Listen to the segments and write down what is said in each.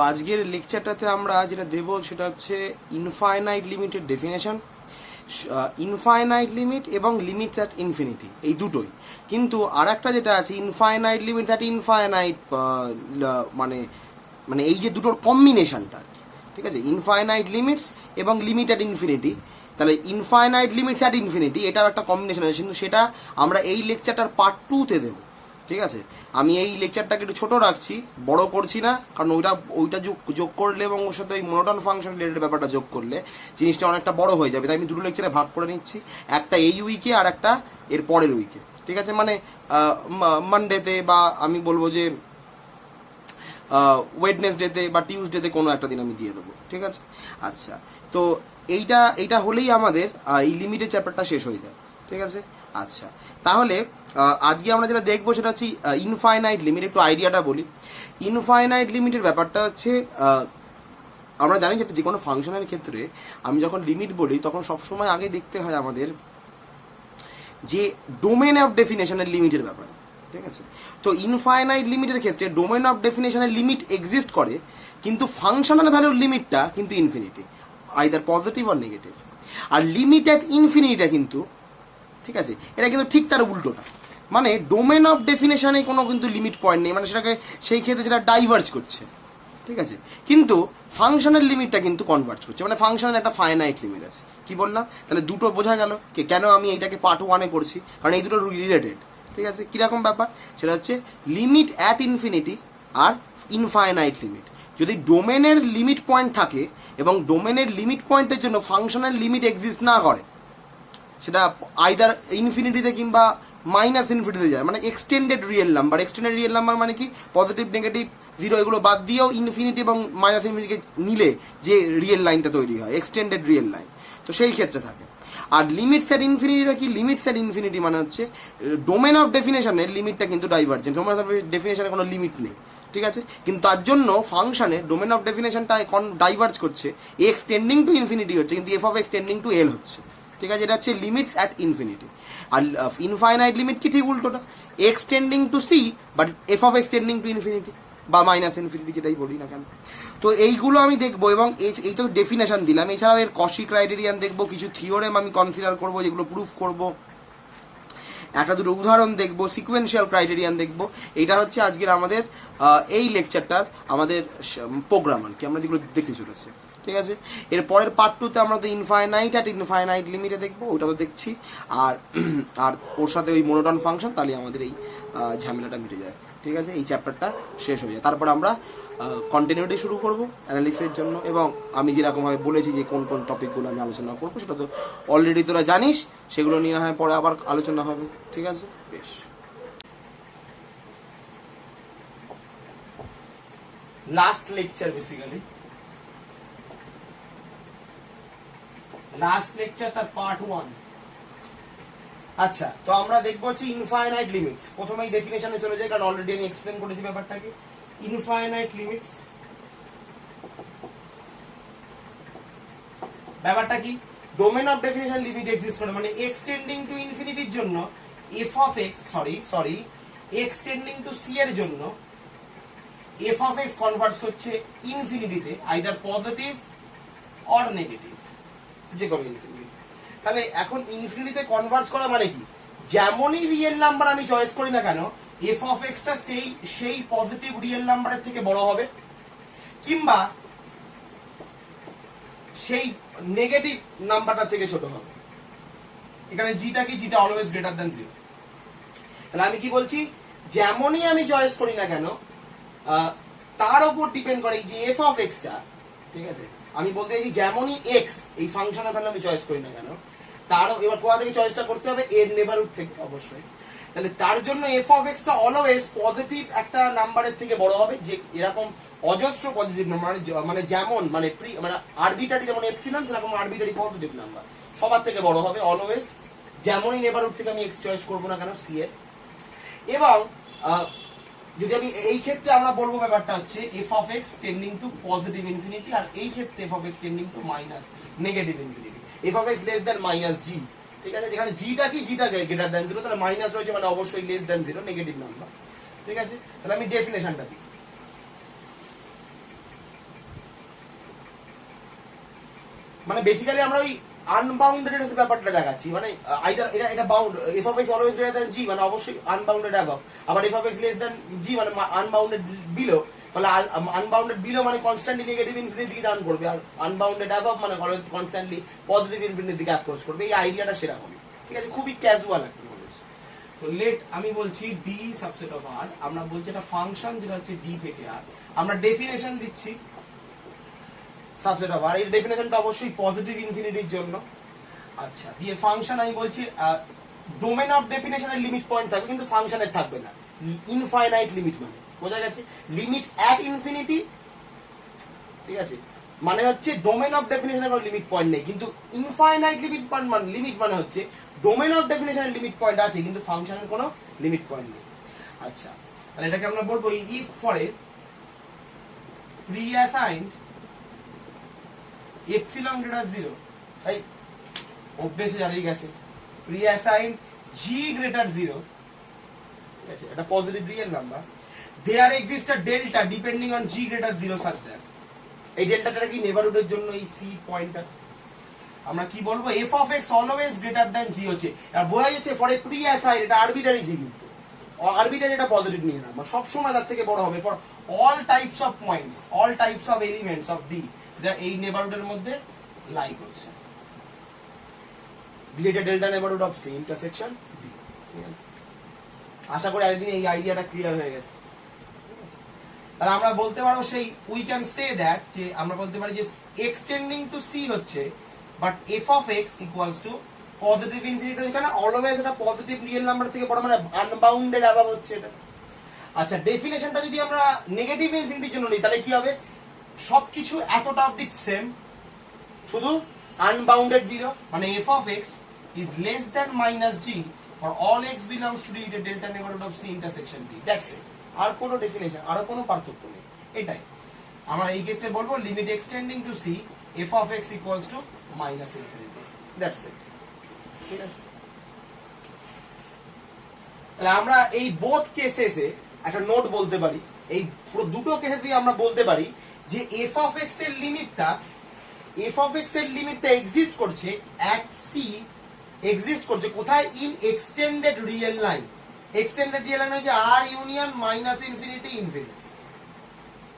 আজকের লেকচারটাতে আমরা যেটা দেব সেটা হচ্ছে ইনফাইনাইট লিমিটের ডেফিনেশন, ইনফাইনাইট লিমিট এবং লিমিটস অ্যাট ইনফিনিটি, এই দুটোই। কিন্তু আর একটা যেটা আছে ইনফাইনাইট লিমিট অ্যাট ইনফাইনাইট, মানে মানে এই যে দুটোর কম্বিনেশনটা আর কি, ঠিক আছে, ইনফাইনাইট লিমিটস এবং লিমিট অ্যাট ইনফিনিটি। তাহলে ইনফাইনাইট লিমিটস অ্যাট ইনফিনিটি এটাও একটা কম্বিনেশন আছে, কিন্তু সেটা আমরা এই লেকচারটার পার্ট 2-তে দেবো, ঠিক আছে। আমি এই লেকচারটাকে একটু ছোটো রাখছি, বড় করছি না, কারণ ওইটা যোগ করলে এবং ওর সাথে ওই মোনোটন ফাংশন রিলেটেড ব্যাপারটা যোগ করলে জিনিসটা অনেকটা বড় হয়ে যাবে। তাই আমি দুটো লেকচারে ভাগ করে নিচ্ছি, একটা এই উইকে আর একটা এর পরের উইকে, ঠিক আছে। মানে মানডেতে বা আমি বলবো যে ওয়েডনেসডেতে বা টিউসডেতে কোনো একটা দিন আমি দিয়ে দেবো, ঠিক আছে। আচ্ছা, তো এইটা হলেই আমাদের এই লিমিটের চ্যাপ্টারটা শেষ হয়ে যায়, ঠিক আছে। আচ্ছা, তাহলে আজকে আমরা যেটা দেখবো সেটা হচ্ছে ইনফাইনাইট লিমিট। একটু আইডিয়াটা বলি। ইনফাইনাইট লিমিটের ব্যাপারটা হচ্ছে, আমরা জানি যে কোনো ফাংশনের ক্ষেত্রে আমি যখন লিমিট বলি তখন সবসময় আগে দেখতে হয় আমাদের যে ডোমেন অফ ডেফিনেশনের লিমিটের ব্যাপারে, ঠিক আছে। তো ইনফাইনাইট লিমিটের ক্ষেত্রে ডোমেন অফ ডেফিনেশনের লিমিট এক্সিস্ট করে, কিন্তু ফাংশনাল ভ্যালুর লিমিটটা কিন্তু ইনফিনিটি, আইদার পজিটিভ আর নেগেটিভ। আর লিমিট অ্যাট ইনফিনিটিটা কিন্তু, ঠিক আছে, এটা কিন্তু ঠিক তার উল্টোটা। মানে ডোমেন অফ ডেফিনেশনে কোনো কিন্তু লিমিট পয়েন্ট নেই, মানে সেটাকে সেই ক্ষেত্রে সেটা ডাইভার্জ করছে, ঠিক আছে। কিন্তু ফাংশনের লিমিটটা কিন্তু কনভার্জ করছে, মানে ফাংশনের একটা ফাইনাইট লিমিট আছে। কি বললাম? তাহলে দুটো বোঝা গেল কেন আমি এইটাকে পার্ট 1-এ করছি, কারণ এই দুটো রিলেটেড, ঠিক আছে। কীরকম ব্যাপার? সেটা হচ্ছে লিমিট অ্যাট ইনফিনিটি আর ইনফাইনাইট লিমিট। যদি ডোমেনের লিমিট পয়েন্ট থাকে এবং ডোমেনের লিমিট পয়েন্টের জন্য ফাংশনের লিমিট এক্সিস্ট না করে, সেটা আইদার ইনফিনিটিতে কিংবা মাইনাস ইনফিনিটিতে যায়, মানে extended real number. Extended real number মানে কি? পজিটিভ, নেগেটিভ, জিরো এগুলো বাদ দিয়েও ইনফিনিটি এবং মাইনাস ইনফিনিটিকে নিলে যে রিয়েল লাইনটা তৈরি হয়, এক্সটেন্ডেড রিয়েল লাইন, তো সেই ক্ষেত্রে থাকে। আর লিমিটস অ্যাট ইনফিনিটিটা কি? লিমিটস অ্যাট ইনফিনিটি মানে হচ্ছে ডোমেন অফ ডেফিনেশনের লিমিটটা কিন্তু ডাইভার্জেন্ট, ডোমেন অফ ডেফিনেশনের কোনো লিমিট নেই, ঠিক আছে। কিন্তু তার জন্য ফাংশনের ডোমেন অফ ডেফিনেশনটা এখন ডাইভার্জ করছে, এক্স টেন্ডিং টু ইনফিনিটি হচ্ছে, কিন্তু f of x tending to l হচ্ছে, ঠিক আছে। এটা হচ্ছে লিমিটস অ্যাট ইনফিনিটি। আর ইনফাইনাইট লিমিট কি? ঠিক উল্টোটা, x tending to c but f of x tending to infinity বা মাইনাস ইনফিনিটি, যেটাই বলি না কেন। তো এইগুলো আমি দেখবো, এবং এই তো ডেফিনেশন দিলাম, এছাড়াও এর কশি ক্রাইটেরিয়ান দেখবো, কিছু থিওরেম আমি কনসিডার করবো যেগুলো প্রুফ করবো, একটা দুটো উদাহরণ দেখবো, সিকোয়েন্সিয়াল ক্রাইটেরিয়ান দেখবো। এইটা হচ্ছে আজকের আমাদের এই লেকচারটার আমাদের প্রোগ্রাম আর কি, আমরা যেগুলো দেখতে চলেছি, ঠিক আছে। এর পরের পার্ট 2-তে আমরা তো ইনফাইনাইট অ্যাট ইনফাইনাইট লিমিটে দেখবো, ওটা তো দেখছি। আর ওর সাথে ওই মোনোটন ফাংশন, তাহলে আমাদের এই ঝামেলাটা মিটে যায়, ঠিক আছে। এই চ্যাপ্টারটা শেষ হয়ে যায়। তারপর আমরা কন্টিনিউটি শুরু করব অ্যানালিসিসের জন্য, এবং আমি যেরকমভাবে বলেছি যে কোন কোন টপিকগুলো আমি আলোচনা করবো সেটা তো অলরেডি তোরা জানিস, সেগুলো নিয়ে না হয় পরে আবার আলোচনা হবে, ঠিক আছে। বেশ, last lecture, basically last lecture তার পার্ট 1। আচ্ছা, তো আমরা দেখবো হচ্ছে ইনফাইনাইট লিমিটস। প্রথমেই ডেফিনেশনে চলে যাই, কারণ অলরেডি আমি এক্সপ্লেন করেছি ব্যাপারটাকে। ইনফাইনাইট লিমিটস ব্যাপারটা কি? Domain of definition limit exist করে, মানে এক্সটেন্ডিং টু ইনফিনিটির জন্য F of X sorry extending to C এর জন্য এফ অফ এক্স কনভার্টস করছে ইনফিনিটিতে, আইদার পজিটিভ অর নেগেটিভ, যে কোনো ইনফিনিটি। তাহলে এখন ইনফিনিটিতে কনভার্জ করা মানে কি? যেমনই রিয়েল নাম্বার আমি চয়েস করি না কেন, এফ অফ এক্সটা সেই পজিটিভ রিয়েল নাম্বারের থেকে বড় হবে, কিংবা সেই নেগেটিভ নাম্বারটা থেকে ছোট হবে। এখানে জিটা কি? জিটা অলওয়েজ গ্রেটার দ্যান 0। তাহলে আমি কি বলছি? যেমনই আমি চয়েস করি না কেন, তার উপর ডিপেন্ড করে এই যে এফ অফ এক্সটা, ঠিক আছে। আমি বলতে চাইছি যেমনই এক্স এই ফাংশনের ভ্যালু আমি চয়েস করি না কেন, তারও এবার কোথা থেকে চয়েসটা করতে হবে? এর নেবারহুড থেকে অবশ্যই। তাহলে তার জন্য F of extra always positive একটা নাম্বারের থেকে বড় হবে, যে এরকম অজস্র পজিটিভ নাম্বার, মানে যেমন মানে আরবিটারি যেমন এপসিলন, সেরকম আরবিটারি পজিটিভ নাম্বার সবার থেকে বড় হবে অলওয়েজ, যেমনই নেবারহুড থেকে আমি এক্স চয়েস করবো না কেন সি এর। এবং যদি আমি এই ক্ষেত্রে আমরা বলবো ব্যাপারটা হচ্ছে f of x tending to positive infinity, আর এই ক্ষেত্রে f of x tending to minus negative infinity, F of x less than minus g, ঠিক আছে। যেখানে জিটা কি? জিটা গ্রেটার দ্যান 0, তাহলে মাইনাস রয়েছে মানে অবশ্যই লেস দ্যান 0, নেগেটিভ নাম্বার, ঠিক আছে। তাহলে আমি ডেফিনেশনটা দিই। মানে বেসিক্যালি আমরা ওই আনবাউন্ডেড এর ব্যাপারটা দেখাচ্ছি, মানে আইদার এটা bound, f of x always greater than g মানে অবশ্যই আনবাউন্ডেড অ্যাবভ, আবার f of x less than g মানে আনবাউন্ডেড বিলো, তাহলে আনবাউন্ডেড বিলো মানে কনস্ট্যান্টলি নেগেটিভ ইনফিনিটির দিকে টার্ন করবে, আর আনবাউন্ডেড অ্যাবভ মানে কনস্ট্যান্টলি পজিটিভ ইনফিনিটির দিকে অ্যাপ্রোচ করবে। এই আইডিয়াটা সেরকমই, ঠিক আছে, খুবই ক্যাজুয়াল একটা নলেজ। তো লেট আমি বলছি ডি সাবসেট অফ আর, আমরা বলছি একটা ফাংশন যেটা হচ্ছে ডি থেকে আর, আমরা ডেফিনেশন দিচ্ছি সাবসেট অফ আর, এর ডেফিনেশনটা অবশ্যই পজিটিভ ইনফিনিটির জন্য। আচ্ছা, দিয়ে ফাংশন আমি বলছি ডোমেন অফ ডেফিনেশনের লিমিট পয়েন্ট থাকবে, কিন্তু ফাংশনের থাকবে না, ইনফাইনাইট লিমিট মানে বোঝা গেছে, লিমিট অ্যাট ইনফিনিটি, ঠিক আছে, মানে হচ্ছে ডোমেন অফ ডেফিনেশনের কোনো লিমিট পয়েন্ট নেই, কিন্তু ইনফাইনাইট লিমিট পয়েন্ট মানে লিমিট মানে হচ্ছে ডোমেন অফ ডেফিনেশনের লিমিট পয়েন্ট আছে কিন্তু ফাংশনের কোনো লিমিট পয়েন্ট নেই। আচ্ছা, তাহলে এটাকে আমরা বলবো if for a pre-assigned epsilon greater 0, এই অভ্যেসে জানিয়ে গেছে, প্রি-অ্যাসাইন্ড জি গ্রেটার 0, ঠিক আছে, এটা positive real number, there exist a delta depending on g greater 0 such that, এই ডেল্টাটা কি নেবারহুডের জন্য এই সি পয়েন্টটা আমরা কি বলবো, f of x always greater than g হচ্ছে, আর বোঝা যাচ্ছে ফর এ প্রি-অ্যাসাইন্ড, এটা আরবিটারি জি, কিন্তু আরবিটারি এটা পজিটিভ নিয়ে নাম্বার সব সময় তার থেকে বড় হবে for all types of points, all types of elements of d যেটা এই নেবারহুডের মধ্যে লাই করছে, deleted delta neighbourhood of c intersection d, ঠিক আছে, আশা করি একদিন এই আইডিয়াটা ক্লিয়ার হয়ে গেছে। তাহলে আমরা বলতে পারবো সেই উই ক্যান সে দ্যাট, যে আমরা বলতে পারি যে এক্সটেন্ডিং টু সি হচ্ছে, but f of x equals two positive infinity, এখানে অলওয়েজ এটা পজিটিভ রিয়েল নাম্বার থেকে বড়, মানে আনবাউন্ডেড অ্যাবাভ হচ্ছে এটা। আচ্ছা, ডেফিনেশনটা যদি আমরা নেগেটিভ ইনফিনিটির জন্য নিই তাহলে কি হবে, সবকিছু এতটা অবধি সেম, শুধু আনবাউন্ডেড 0 মানে f of x is less than minus g for all x belongs to deleted delta neighbourhood of c intersection d, that's it, আর কোনো ডেফিনেশন আর কোনো পার্থক্য নেই, এটাই আমরা এই ক্ষেত্রে বলবো limit extending to c f of x equals to minus infinity, that's it, ঠিক আছে। তাহলে আমরা এই বোথ কেসেসে একটা নোট বলতে পারি, এই পুরো দুটো কেসেসে আমরা বলতে পারি যে এফ অফ এক্স এর লিমিটটা, এফ অফ এক্স এর লিমিটটা এক্সিস্ট করছে অ্যাট সি, এক্সিস্ট করছে কোথায়, in extended real line, extended real line হচ্ছে আর ইউনিয়ন মাইনাস ইনফিনিটি ইনফিনিটি,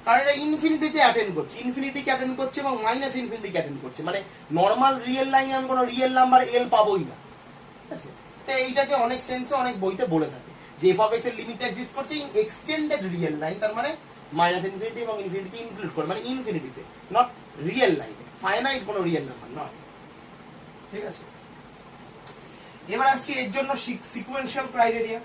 কারণ এটা ইনফিনিটিতে অ্যাটেন্ড করছে, ইনফিনিটিকে অ্যাটেন্ড করছে এবং মাইনাস ইনফিনিটিকে অ্যাটেন্ড করছে, মানে নর্মাল রিয়েল লাইনে আমি কোনো রিয়েল নাম্বার এল পাবোই না, ঠিক আছে। তো এইটাকে অনেক সেন্সে অনেক বইতে বলে থাকে যে এফ অফ এক্স এর লিমিটটা এক্সিস্ট করছে ইন এক্সটেন্ডেড রিয়েল লাইন, তার মানে মাইনাস ইনফিনিটি এবং ইনফিনিটি ইনক্লুড করে, মানে ইনফিনিটিতে, নট রিয়েল লাইনে, ফাইনাইট কোনো রিয়েল নাম্বার নয়, ঠিক আছে। এবার আসছি এর জন্য সিকোয়েন্সিয়াল ক্রাইটেরিয়া,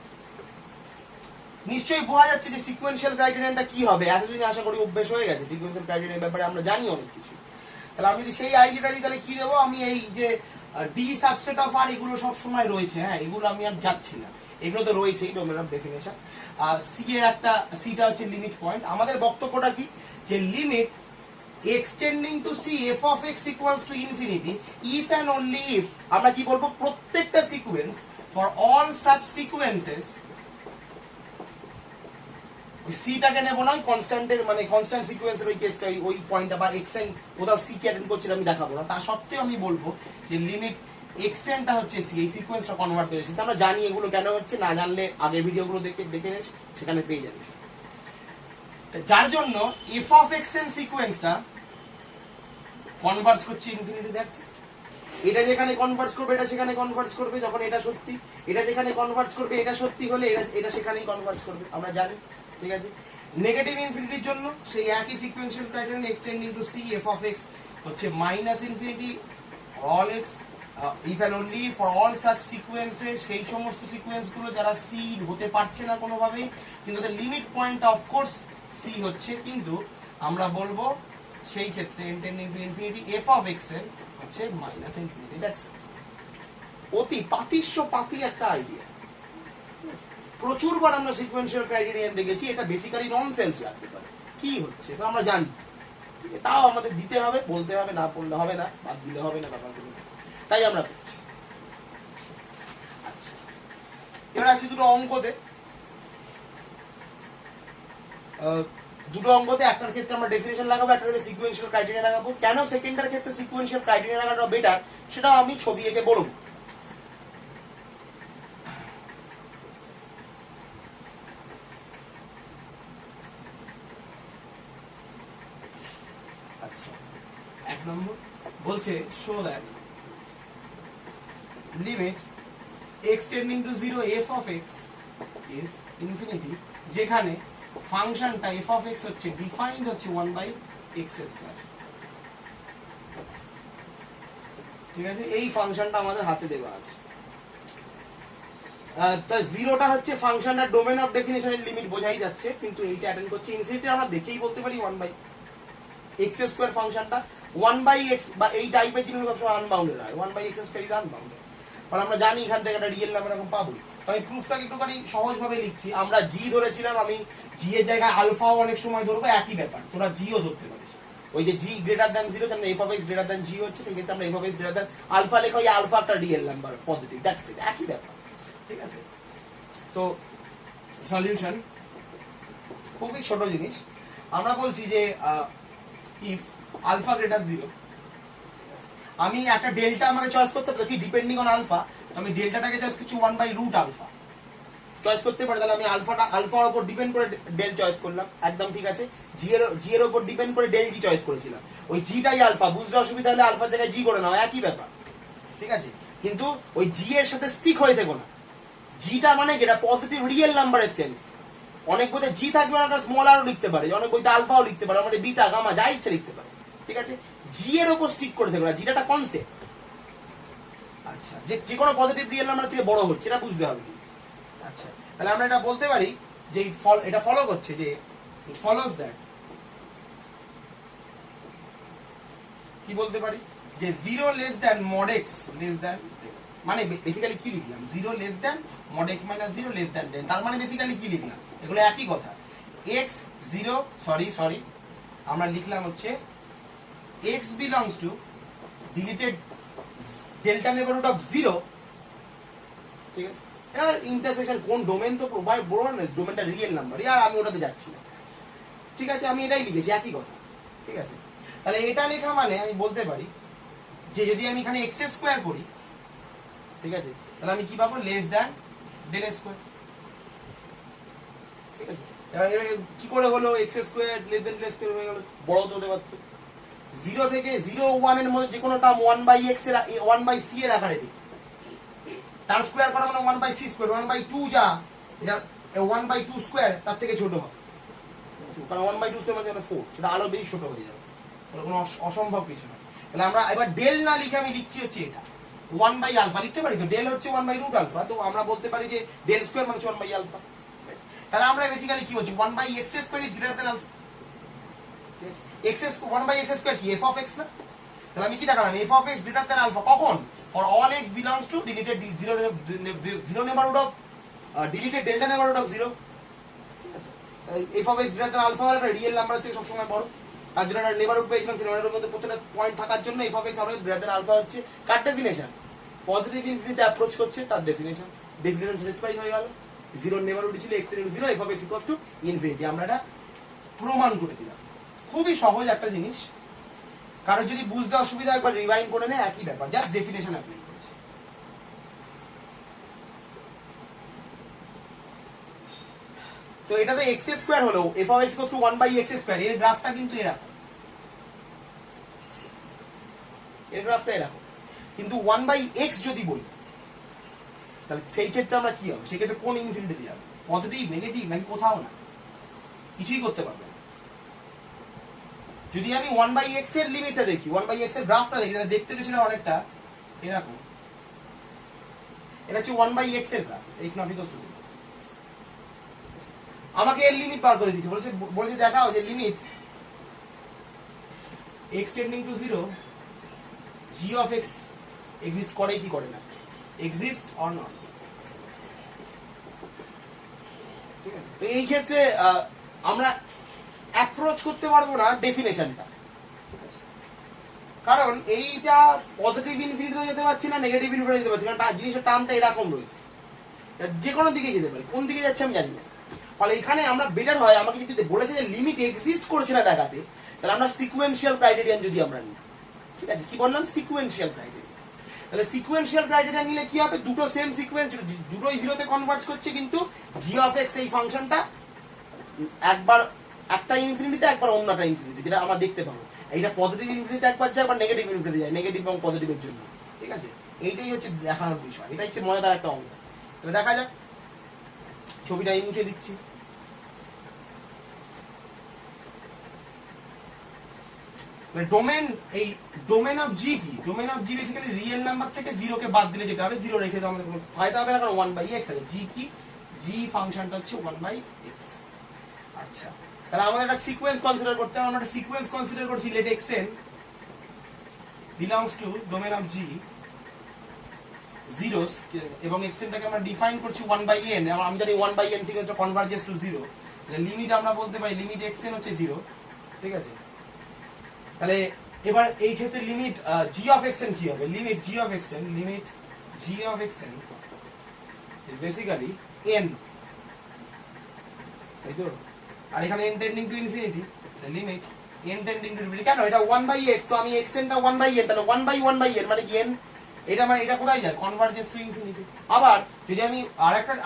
নিশ্চয়ই বোঝা যাচ্ছে যে সিকোয়েন্সিয়াল ক্রাইটেরিয়াটা কি হবে, এতদিন আশা করি অভ্যেস হয়ে গেছে, সিকোয়েন্সিয়াল ক্রাইটেরিয়ার ব্যাপারে আমরা জানি অনেক কিছু। তাহলে আমি যদি সেই আইডিয়াটা দিই তাহলে কি দেবো, আমি এই যে ডি সাবসেট অফ আর এগুলো সব সময় রয়েছে, হ্যাঁ এগুলো আমি আর যাচ্ছি না, এগুলো তো রয়েছেই ডোমেন অফ ডেফিনেশন, আর সি এর একটা, সিটা হচ্ছে লিমিট পয়েন্ট, আমাদের বক্তব্যটা কি, যে limit extending to c f of x equals to infinity if and only if, আমরা কি বলবো, প্রত্যেকটা sequence for all such sequences, সিটাকে নেবো না, কনস্ট্যান্টের মানে কনস্ট্যান্ট সিকোয়েন্সের ওই কেসটা, ওই পয়েন্টটা বা এক্সেন্ট কোথাও সি কে অ্যাটেন্ড করছে আমি দেখাবো না, তা সত্ত্বেও আমি বলবো যে লিমিট এক্সেন্টটা হচ্ছে সি, এই সিকোয়েন্সটা কনভার্ট করেছি, আমরা জানি এগুলো কেন হচ্ছে, না জানলে আগের ভিডিওগুলো দেখে নেস, সেখানে পেয়ে যাবে। যার জন্য এফ অফ এক্স এন সিকোয়েন্সটা কনভার্জ করছে ইনফিনিটি, দ্যাটস ইট। এটা যেখানে কনভার্জ করবে এটা সেখানে কনভার্জ করবে, যখন এটা সত্যি, এটা যেখানে কনভার্জ করবে এটা সত্যি হলে এটা সেখানেই কনভার্জ করবে, আমরা জানি, ঠিক আছে। নেগেটিভ ইনফিনিটির জন্য সেই একই sequential criteria x tending to c f of x হচ্ছে minus infinity for all x, if and only for all such sequences, সেই সমস্ত সিকোয়েন্স গুলো যারা সি হতে পারছে না কোনোভাবেই, কিন্তু তাদের limit point of course c হচ্ছে, কিন্তু আমরা বলবো সেই ক্ষেত্রে intending to infinity F of x এর হচ্ছে মাইনাস ইনফিনিটি, দ্যাটস অতি পাতি একটা আইডিয়া, প্রচুরবার আমরা সিকোয়েন্সিয়াল ক্রাইটেরিয়া দেখেছি, এটা বেসিক্যালি ননসেন্স লাগতে পারে, কি হচ্ছে তো আমরা জানি, তাও আমাদের দিতে হবে, বলতে হবে, না পড়লে হবে না, বাদ দিলে হবে না, ব্যাপারগুলো তাই আমরা করছি। আচ্ছা, এবার আসি দুটো অঙ্কতে। দুটো অঙ্কতে একটার ক্ষেত্রে আমরা ডেফিনেশন লাগাবো, একটার ক্ষেত্রে সিকোয়েন্সিয়াল ক্রাইটেরিয়া লাগাবো। কেন সেকেন্ডটার ক্ষেত্রে সিকোয়েন্সিয়াল ক্রাইটেরিয়া লাগানোটা বেটার সেটাও আমি ছবি এঁকে বলবো। আচ্ছা, এক নম্বর বলছে show that limit x tending to 0 f of x is infinity, যেখানে ফাংশনটা f of x হচ্ছে ডিফাইন্ড হচ্ছে 1/x স্কয়ার। ঠিক আছে, এই ফাংশনটা আমাদের হাতে দেওয়া আছে। তা জিরোটা হচ্ছে ফাংশনের ডোমেন অফ ডেফিনিশনের লিমিট বোঝাই যাচ্ছে, কিন্তু এইটা অ্যাটেন্ড করছে ইনফিনিটি। আমরা দেখেই বলতে পারি 1/x স্কয়ার ফাংশনটা 1/x বা এই টাইপের জিনিস সবসময় আনবাউন্ডেড হয়। 1/x স্কয়ার ইজ আনবাউন্ডেড, কারণ আমরা জানি এখান থেকে একটা রিয়েল নাম্বার এরকম পাবো। আমি প্রুফটাকে একটুখানি সহজভাবে লিখছি। আমরা জি ধরেছিলাম, আমি জি এর জায়গায় আলফাও অনেক সময় ধরবো, একই ব্যাপার, তোরা জিও ধরতে পারিস। ওই যে জি গ্রেটার দ্যান 0, তাহলে f of x greater than g হচ্ছে, সেই ক্ষেত্রে আমরা F of x greater than alpha লেখা, ওই আলফা একটা real number positive, that's it, একই ব্যাপার। ঠিক আছে, তো সলিউশন খুবই ছোট জিনিস। আমরা বলছি যে ইফ আলফা গ্রেটার 0, আমি একটা ডেল্টা আমাকে চয়েস করতে পারি কি ডিপেন্ডিং অন আলফা, আমি ডেল্টাটাকে চয়েস করছি 1/√α চয়েস করতে পারি। তাহলে আমি আলফার উপর ডিপেন্ড করে ডেল চয়েস করলাম, একদম ঠিক আছে। জি এর উপর ডিপেন্ড করে ডেল জি চয়েস করেছিলাম, ওই জিটাই আলফা। বুঝতে অসুবিধা হলে আলফার জায়গায় জি করে নাও, একই ব্যাপার। ঠিক আছে, কিন্তু ওই জি এর সাথে স্টিক হয়ে থেকো না। জিটা মানে কি, এটা পজিটিভ রিয়েল নাম্বারের সেন্স। অনেক বইতে জি থাকবে, অনেক স্মল আরও লিখতে পারে, অনেক বইতে আলফাও লিখতে পারে, মানে বিটা গামা যা ইচ্ছে লিখতে পারে। ঠিক আছে, জি এর উপর স্টিক করে থেকো না, জিটা একটা কনসেপ্ট। আচ্ছা, যে কোনো পজিটিভ রিয়েল নাম্বার থেকে বড় হচ্ছে, এটা বুঝতে হবে। আচ্ছা, তাহলে আমরা এটা বলতে পারি যে এটা ফলো করছে, যে ফলোস দ্যাট, কি বলতে পারি যে 0 less than mod x less than, মানে বেসিক্যালি কি লিখলাম, 0 less than mod x minus 0 less than 10, তার মানে বেসিক্যালি কি লিখলাম, এগুলো একই কথা। x 0 সরি আমরা লিখলাম হচ্ছে x belongs to deleted delta neighborhood of 0। ঠিক আছে, এবার ইন্টারসেকশন কোন ডোমেন তো প্রোভাইড বড় না, ডোমেনটা রিয়েল নাম্বার, আর আমি ওটাতে যাচ্ছি না। ঠিক আছে, আমি এটাই লিখেছি, একই কথা। ঠিক আছে, তাহলে এটা লেখা মানে আমি বলতে পারি যে যদি আমি এখানে x স্কয়ার করি, ঠিক আছে, তাহলে আমি কি পাবো, লেস দ্যান ডেল স্কয়ার। ঠিক আছে, এবার কি করে হলো x square less than del square হয়ে গেল, বড় তো হতে পারতো। 0 থেকে 0 1 এর মধ্যে যে কোনো টার্ম 1/x এর 1/c এর আকারে দিই, তার স্কয়ার করা মানে 1/c স্কয়ার, 1/2 যা এটা 1/2 স্কয়ার তার থেকে ছোট হবে, কারণ 1/2 স্কয়ার মানে 4, সেটা আরো বেশি ছোট হয়ে যাবে, কোনো অসম্ভব কিছু না। তাহলে আমরা এবার ডেল না লিখে আমি লিখছি হচ্ছে এটা 1/α লিখতে পারি, তো ডেল হচ্ছে 1/√α, তো আমরা বলতে পারি যে ডেল স্কয়ার মানে 1/α। তাহলে আমরা বেসিক্যালি কি বলছি, 1/x square is greater than alpha. ঠিক আছে, 1/x স্কয়ার কি f of x না, তাহলে আমি কি দেখালাম, f of x greater than alpha কখন, for all x belongs to deleted 0 neighborhood of deleted delta neighborhood of 0। ঠিক আছে, f of x greater than alpha হলো রিয়েল নাম্বার থেকে সব সময় বড়, তার জন্য একটা নেবারহুড পেয়েছিলাম, সেই নেবারহুডের মধ্যে প্রত্যেকটা পয়েন্ট থাকার জন্য f of x always greater than alpha হচ্ছে কার ডেফিনেশন, পজিটিভ ইনফিনিটি অ্যাপ্রোচ করছে তার ডেফিনেশন স্যাটিসফাই হয়ে গেল। 0 নেবারহুড ছিল x = 0, f of x = infinity, আমরা এটা প্রমাণ করে দিলাম। খুবই সহজ একটা জিনিস, কারো যদি বুঝতে অসুবিধা একবার রিভাইন্ড করে নেয়, একই ব্যাপার, জাস্ট ডেফিনেশন অ্যাপ্লাই করেছে। তো এটাতে x স্কয়ার হলো f of x = 1/x square, এর গ্রাফটা কিন্তু এরকম, এর গ্রাফটা এরকম, কিন্তু 1/x যদি বলি তাহলে সেই ক্ষেত্রে আমরা কি হবে, সেই ক্ষেত্রে কোন ইনফিনিটি দিয়ে যাবে, পজিটিভ নেগেটিভ নাকি কোথাও না, কিছুই করতে পারবে না। যদি আমি 1/x এর লিমিটটা দেখি, 1/x এর গ্রাফটা দেখি, তাহলে দেখতে গেছিল অনেকটা এরকম, এটা হচ্ছে 1/x এর graph, x not equal to 0। আমাকে এর লিমিট বার করে দিতে বলেছে দেখাও যে limit x tending to 0 g of x exist করে কি করে না, এক্সিস্ট অর নট। ঠিক আছে, তো এই ক্ষেত্রে আমরা অ্যাপ্রোচ করতে পারবো না ডেফিনেশনটা, কারণ এইটা পজিটিভ ইনফিনিটিতে যেতে পারছি না, নেগেটিভ ইনফিনিটিতে যেতে পারছি না, কারণ জিনিসের টার্মটা এরকম রয়েছে, যে কোনো দিকে যেতে পারে, কোন দিকে যাচ্ছে আমি জানি না। ফলে এখানে আমরা বেটার হয় আমাকে যদি বলেছে যে লিমিট এক্সিস্ট করছে না দেখাতে, তাহলে আমরা সিকোয়েন্সিয়াল ক্রাইটেরিয়ান যদি আমরা নিই, ঠিক আছে, কি বললাম, সিকোয়েন্সিয়াল ক্রাইটেরিয়া। তাহলে সিকোয়েন্সিয়াল ক্রাইটেরিয়া নিলে কি হবে, দুটো সেম সিকোয়েন্স, দুটোই জিরোতে কনভার্ট করছে, কিন্তু জি অফ এক্স এই ফাংশনটা একবার একটা ইনফিনিটিতে একবার অন্যটা ইনফিনিটি, যেটা আমরা দেখতে পাবো। এইটা পজিটিভ ইনফিনিটিতে একবার যায়, একবার নেগেটিভ ইনফিনিটিতে যায়, নেগেটিভ এবং পজিটিভের জন্য, ঠিক আছে। এইটাই হচ্ছে দেখানোর বিষয়, এটাই হচ্ছে মজাদার একটা অঙ্ক। তাহলে দেখা যাক, ছবিটা আমি মুছে দিচ্ছি। ডোমেন, এই ডোমেন অফ জি কি, domain of G basically real number থেকে জিরোকে বাদ দিলে যেটা হবে, জিরো রেখে তো আমাদের কোনো ফায়দা হবে না, কারণ 1/x আছে। জি কি, জি ফাংশনটা হচ্ছে 1/x। আচ্ছা, তাহলে আমাদের একটা সিকোয়েন্স কনসিডার করতে হবে। আমরা একটা সিকোয়েন্স কনসিডার করছি, let xn belongs to domain of g zeros, এবং xnটাকে আমরা ডিফাইন করছি 1/n। আমি জানি 1/n থেকে হচ্ছে কনভার্জেস টু 0। লিমিট আমরা বলতে পারি লিমিট xn হচ্ছে 0, ঠিক আছে। তাহলে এবার এই ক্ষেত্রে লিমিট জি অফ xn কি হবে, limit G of xn, limit G of xn is basically n, তাই তো। আর এখানে n tending to infinity, limit n tending to infinity, কেন এটা 1/x, তো আমি xn টা 1/n, তাহলে 1/1/n মানে কি n, এটা মানে এটা কোথায় যায়, কনভার্জেন্স টু ইনফিনিটি। আবার যদি আমি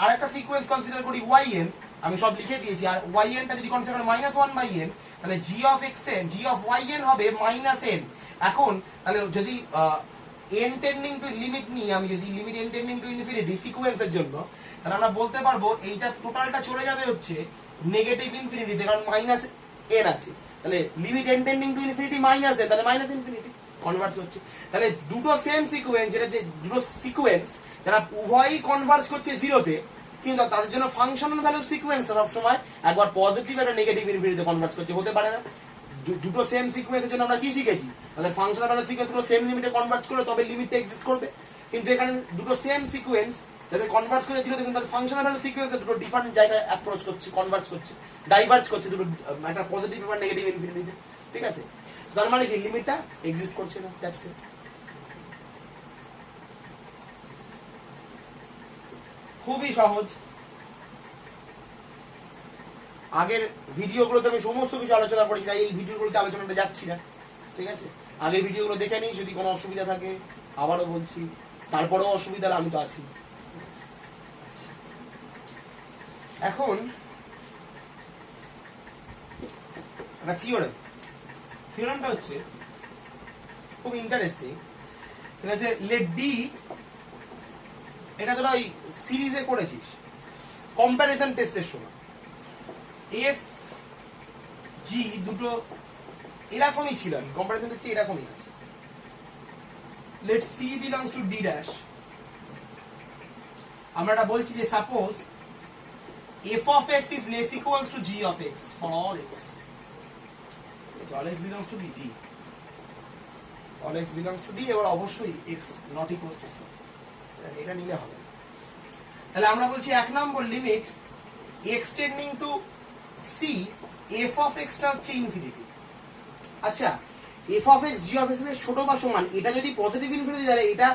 আরেকটা সিকোয়েন্স কনসিডার করি yn, আমি সব লিখে দিয়েছি, আর yn টা যদি কনসিডার করি -1/n, তাহলে g of xn, g of yn হবে -n। এখন তাহলে যদি n টেন্ডিং টু লিমিট নিই, আমি যদি limit n tending to infinity সিকোয়েন্সের জন্য, তাহলে আমরা বলতে পারবো এইটা টোটালটা চলে যাবে হচ্ছে নেগেটিভ ইনফিনিটিতে, কারণ -n আছে। তাহলে limit n tending to infinity -n, তাহলে ইনফিনিটি কনভার্জ হচ্ছে। তাহলে দুটো সেম সিকোয়েন্স, যেটা যে দুটো সিকোয়েন্স যারা উভয়ই কনভার্জ করছে জিরোতে, কিন্তু তাদের জন্য ফাংশনাল ভ্যালু সিকোয়েন্স সব সময় একবার পজিটিভ আর নেগেটিভ ইনফিনিটিতে কনভার্জ করছে, হতে পারে না। দুটো সেম সিকোয়েন্সের জন্য আমরা কি শিখেছি, তাদের ফাংশনাল ভ্যালু সিকোয়েন্সগুলো সেম লিমিটে কনভার্জ করলে তবে লিমিটটা এক্সিস্ট করবে। কিন্তু এখানে দুটো সেম সিকোয়েন্স যাদের কনভার্জ করছে জিরোতে, কিন্তু তাদের ফাংশনাল ভ্যালু সিকোয়েন্স দুটো ডিফারেন্ট জায়গায় অ্যাপ্রোচ করছে, কনভার্জ করছে, ডাইভার্জ করছে, দুটো একটা পজিটিভ আর নেগেটিভ ইনফিনিটিতে, ঠিক আছে। তার মানে কি লিমিটটা এক্সিস্ট করছে না, দ্যাটস ইট। খুবই সহজ। আগের ভিডিওগুলোতে আমি সমস্ত কিছু আলোচনা করেছি, তাই এই ভিডিওগুলোতে আলোচনাটা যাচ্ছি না, ঠিক আছে। আগের ভিডিওগুলো দেখে নিই, যদি কোনো অসুবিধা থাকে আবারও বলছি, তারপরেও অসুবিধা হলে আমি তো আছি। এখন একটা থিওরেমটা হচ্ছে খুব ইন্টারেস্টিং, সেটা হচ্ছে লেট ডি, এটা তোরা ওই সিরিজে করেছিস কম্প্যারিজন টেস্টের সময়, এফ জি দুটো এরকমই ছিল, কম্প্যারিজন টেস্টে এরকমই আছে। Late c belongs to D dash, আমরা এটা বলছি যে suppose F of x is less equals two G of X for all x, all x belongs to d, all x belongs to d, এবার অবশ্যই x not equals to c, এটা নিলে হবে। তাহলে আমরা বলছি এক নম্বর limit x tending to c, f of x টা হচ্ছে ইনফিনিটি। আচ্ছা, f of x g of x এর ছোট বা সমান, এটা যদি পজিটিভ ইনফিনিটি তাহলে এটা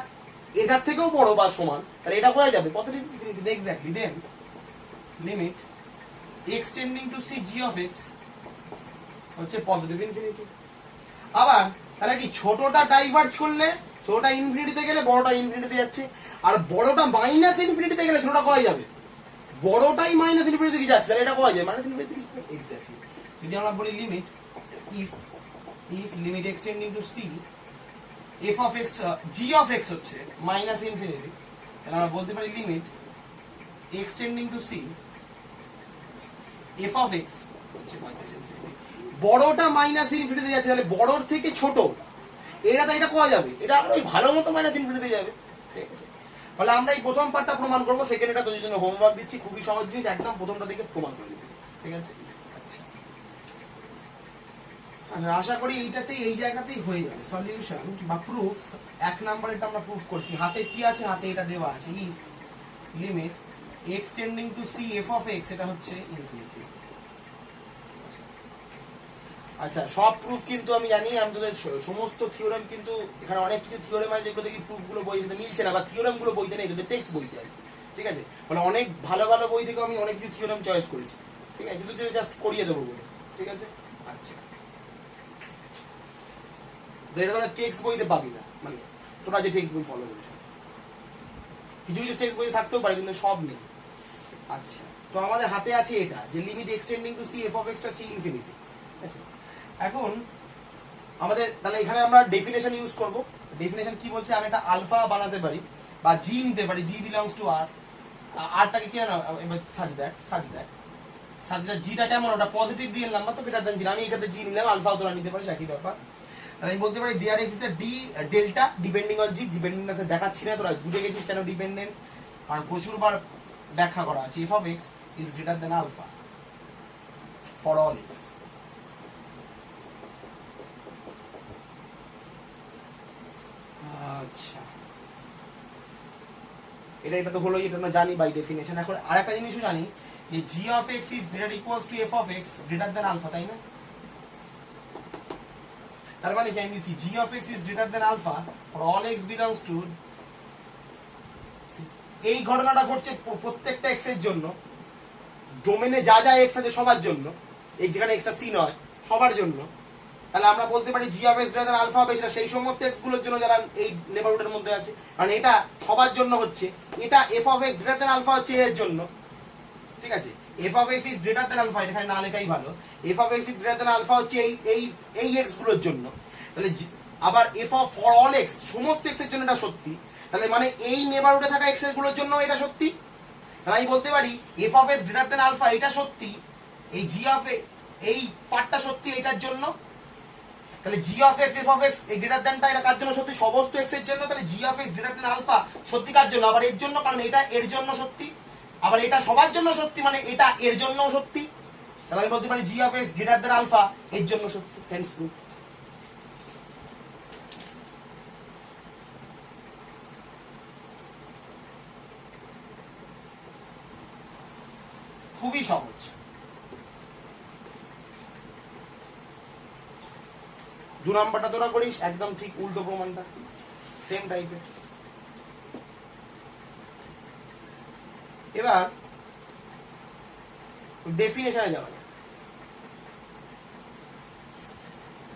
এটার থেকেও বড় বা সমান, তাহলে এটা কোথায় যাবে, positive infinity. Exactly, then limit x tending to c g of x হচ্ছে পজিটিভ ইনফিনিটি। আবার তাহলে কি ছোটটা ডাইভার্জ করলে, ছোটটা ইনফিনিটিতে গেলে বড়টা ইনফিনিটিতে যাচ্ছে, আর বড়টা মাইনাস ইনফিনিটিতে গেলে ছোটটা কোথায় যাবে, বড়টাই মাইনাস ইনফিনিটি দিকে যাচ্ছে, তাহলে এটা কোথায় যায়, মাইনাস ইনফিনিটি দিকে। এক্স্যাক্টলি, যদি আমরা বলি limit if limit x tending to c f of x g of x হচ্ছে মাইনাস ইনফিনিটি, তাহলে আমরা বলতে পারি limit x tending to c f of x হচ্ছে মাইনাস ইনফিনিটি। বড়টা মাইনাস ইনফিনিটিতে যাচ্ছে, তাহলে বড়র থেকে ছোট এটা, এটা কোয়া যাবে, এটা ওই ভালো মতো মাইনাস ইনফিনিটিতে যাবে, ঠিক আছে। তাহলে আমরা এই প্রথম পার্টটা প্রমাণ করবো, সেকেন্ডটা তোদের জন্য হোমওয়ার্ক দিচ্ছি, খুবই সহজ জিনিস, একদম প্রথমটা দেখে প্রমাণ করে দিবি, ঠিক আছে। আশা করি এইটাতেই, এই জায়গাতেই হয়ে যাবে সলিউশন বা প্রুফ। এক নাম্বার এটা আমরা প্রুফ করছি, হাতে কি আছে, হাতে এটা দেওয়া আছে, if limit x tending to c f of x, এটা হচ্ছে ইনফিনিটি। আচ্ছা, সব প্রুফ কিন্তু আমি জানি, আমি তোদের সমস্ত থিওরেম, কিন্তু এখানে অনেক কিছু থিওরেম আছে যেগুলো দেখি প্রুফগুলো বইতে মিলছে না, বা থিওরেম গুলো বইতে নেই, তোদের টেক্সট বইতে আছে, ঠিক আছে, মানে অনেক ভালো ভালো বই থেকে আমি অনেক কিছু থিওরেম চয়েস করেছি, ঠিক আছে, শুধু জাস্ট করিয়ে দেবো বলে, ঠিক আছে। আচ্ছা, তো এটা তোরা টেক্সট বইতে পাবি না, মানে তোরা যে টেক্সট বই ফলো করিস, কিছু কিছু টেক্সট বইতে থাকতেও পারে কিন্তু সব নেই। আচ্ছা, তো আমাদের হাতে আছে এটা যে limit extending to c f of x হচ্ছে ইনফিনিটি, ঠিক আছে। এখন আমাদের তাহলে এখানে আমরা ডেফিনেশন ইউজ করব। ডেফিনেশন কি বলছে, আমি একটা আলফা বানাতে পারি বা জি নিতে পারি, জি বিলংস টু আর, আরটাকে কি না এবার সাজ দ্যাট জিটা কেমন, ওটা পজিটিভ রিয়েল নাম্বার তো গ্রেটার দ্যান জি, আমি এখানে জি নিলাম, আলফাও তোরা নিতে পারিস, একই ব্যাপার। তাহলে আমি বলতে পারি there exist d delta depending on g, dependent আছে দেখাচ্ছি না, তোরা বুঝে গেছিস কেন ডিপেন্ডেন্ট, কারণ প্রচুর বার ব্যাখ্যা করা আছে, f of x is greater than alpha for all x. আচ্ছা, এটা তো হলো, এটা আমরা জানি বাই ডেফিনেশন। এখন আরেকটা জিনিসও জানি যে জি of x is greater equals to f of x greater than alpha, তাই না? তার মানে কি আমি বলছি g of x is greater than alpha for all x belongs to, এই ঘটনাটা ঘটছে প্রত্যেকটা এক্স এর জন্য, ডোমেনে যা যা এক্স আছে সবার জন্য, এই যেখানে এক্সটা সি নয় সবার জন্য। তাহলে আমরা বলতে পারি g of x greater than alpha হবে সেটা সেই সমস্ত এক্স গুলোর জন্য যারা এই নেবারহুডের মধ্যে আছে, কারণ এটা সবার জন্য হচ্ছে, এটা f of x greater than alpha হচ্ছে এর জন্য, ঠিক আছে। F of x is greater than alpha, এখানে না লেখাই ভালো, f of x is greater than alpha হচ্ছে এই এই এই এক্স গুলোর জন্য। তাহলে আবার f of for all x সমস্ত এক্স এর জন্য এটা সত্যি, তাহলে মানে এই নেবারহুডে থাকা এক্স এর গুলোর জন্য এটা সত্যি। তাহলে আমি বলতে পারি f of x greater than alpha এটা সত্যি, এই জি অফ এই পার্টটা সত্যি এটার জন্য। তাহলে g of x f of x এই গ্রেটার দ্যানটা এটা কার জন্য সত্যি, সমস্ত এক্স এর জন্য। তাহলে g of x greater than alpha সত্যি কার জন্য, আবার এর জন্য, কারণ এটা এর জন্য সত্যি, আবার এটা সবার জন্য সত্যি, মানে এটা এর জন্যও সত্যি। তাহলে আমি বলতে পারি g of x greater than alpha এর জন্য সত্যি। Hence proof. খুবই সহজ। দু নাম্বারটা তোরা করিস একদম ঠিক উল্টো প্রমাণটা, সেম টাইপের। এবার ডেফিনেশনে যাওয়া যায়।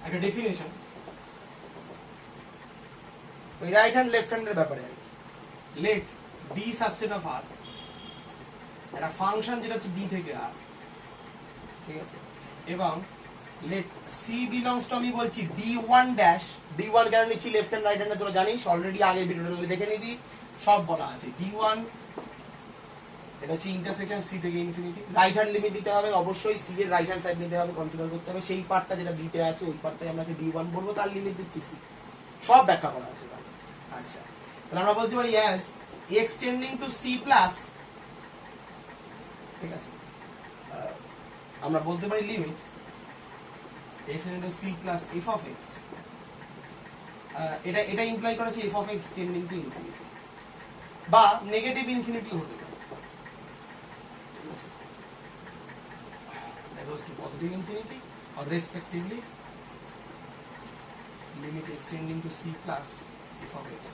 একটা ডেফিনেশন ওই রাইট হ্যান্ড লেফট হ্যান্ডের ব্যাপারে আর কি। লেট ডি সাবসেট অফ আর, একটা ফাংশন যেটা হচ্ছে ডি থেকে আর, ঠিক আছে, এবং লেট সি বিলংস টু, আমি বলছি D one dash, D one কেন নিচ্ছি লেফট হ্যান্ড রাইট হ্যান্ডে তোরা জানিস, অলরেডি আগের ভিডিওটা দেখে নিবি, সব বলা আছে। ডি ওয়ান এটা হচ্ছে ইন্টারসেকশন সি থেকে ইনফিনিটি, রাইট হ্যান্ড লিমিট দিতে হবে অবশ্যই, সি এর রাইট হ্যান্ড সাইড নিতে হবে, কনসিডার করতে হবে, সেই পার্টটা যেটা বিতে আছে ওই পার্টটাই আমরা ডি ওয়ান বলবো, তার লিমিট দিচ্ছি সি, সব ব্যাখ্যা করা আছে। আচ্ছা, তাহলে আমরা বলতে পারি as x tending to c plus, ঠিক আছে, আমরা বলতে পারি limit x tending to c plus F of x, এটা ইমপ্লাই করেছে f of x tending to infinity বা নেগেটিভ ইনফিনিটি হতে পারে, ঠিক আছে, that goes to positive infinity or respectively limit x tending to c plus f of x।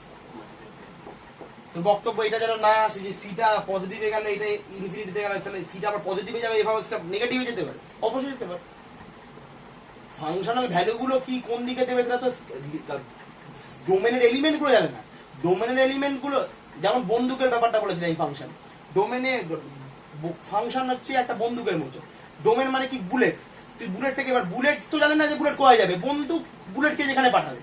তো বক্তব্য এটা যেন না আসে যে সিটা পজিটিভে গেলে এটা ইনফিনিটিতে গেলে, তাহলে সিটা আবার পজিটিভে যাবে, এফ অফ এক্সটা নেগেটিভে যেতে পারে, অবশ্যই যেতে পারে। ফাংশনাল ভ্যালুগুলো কি কোন দিকে দেবে সেটা তো ডোমেনের এলিমেন্টগুলো জানে না। ডোমেনের এলিমেন্টগুলো যেমন বন্দুকের ব্যাপারটা বলেছিলাম, এই ফাংশন ডোমেনে, ফাংশন হচ্ছে একটা বন্দুকের মতো, ডোমেন মানে কি বুলেট, তুই বুলেট থেকে, এবার বুলেট তো জানে না যে বুলেট কোথায় যাবে, বন্দুক বুলেটকে যেখানে পাঠাবে,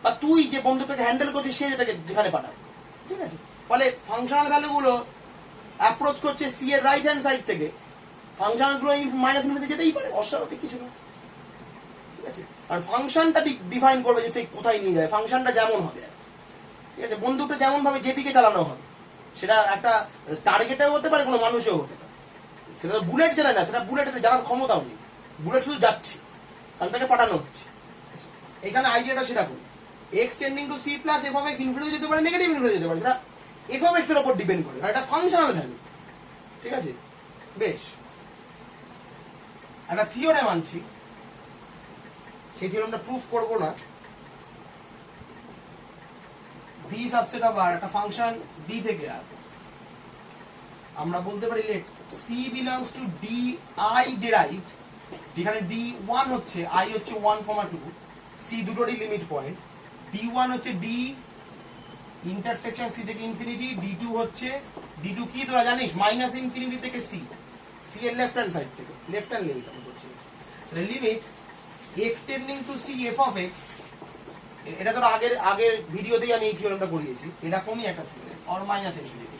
বা তুই যে বন্দুকটাকে হ্যান্ডেল করছিস সে যেটাকে যেখানে পাঠাবে, ঠিক আছে। ফলে ফাংশনাল ভ্যালুগুলো অ্যাপ্রোচ করছে সি এর রাইট হ্যান্ড সাইড থেকে, ফাংশনালগুলো মাইনাস ইনফিনিটি যেতেই পারে, অস্বাভাবিক কিছু না, ঠিক আছে। আর ফাংশনটা ডিফাইন করবে যে কোথায় নিয়ে যায়, ফাংশনটা যেমন হবে, ঠিক আছে, বন্দুকটা যেমন ভাবে যেদিকে চালানো হবে, সেটা একটা টার্গেটেও হতে পারে, কোনো মানুষেও হতে পারে, সেটা তো বুলেট জানে না, সেটা বুলেটের জানার ক্ষমতাও নেই, বুলেট শুধু যাচ্ছে কারণ তাকে পাঠানো হচ্ছে। এখানে আইডিয়াটা সেরকম, x tending to c plus F of x infinity যেতে পারে, নেগেটিভ ইনফিনিটি যেতে পারে, সেটা এফ অফ এক্স এর উপর ডিপেন্ড করে, কারণ এটা ফাংশনাল ভ্যালু, ঠিক আছে। বেশ, একটা থিওরেম আনছি, সেই থিওরেমটা প্রুফ করব না। ডি সাবসেট অফ আর, একটা ফাংশন ডি থেকে আর, আমরা বলতে পারি let c belongs to d i derived, যেখানে ডি ওয়ান হচ্ছে আই হচ্ছে 1,2, সি দুটোরই লিমিট পয়েন্ট, ডি ওয়ান হচ্ছে ডি ইন্টারসেকশন সি থেকে ইনফিনিটি, ডি টু হচ্ছে ডি টু কি তোরা জানিস মাইনাস ইনফিনিটি থেকে সি, সি এর লেফট হ্যান্ড সাইড থেকে, লেফট হ্যান্ড লিমিট আমরা করছি, limit extending to c f of x, এটা তো আগের ভিডিওতেই আমি এই থিওরেমটা করিয়েছি, এরকমই একটা theorem, or minus infinity,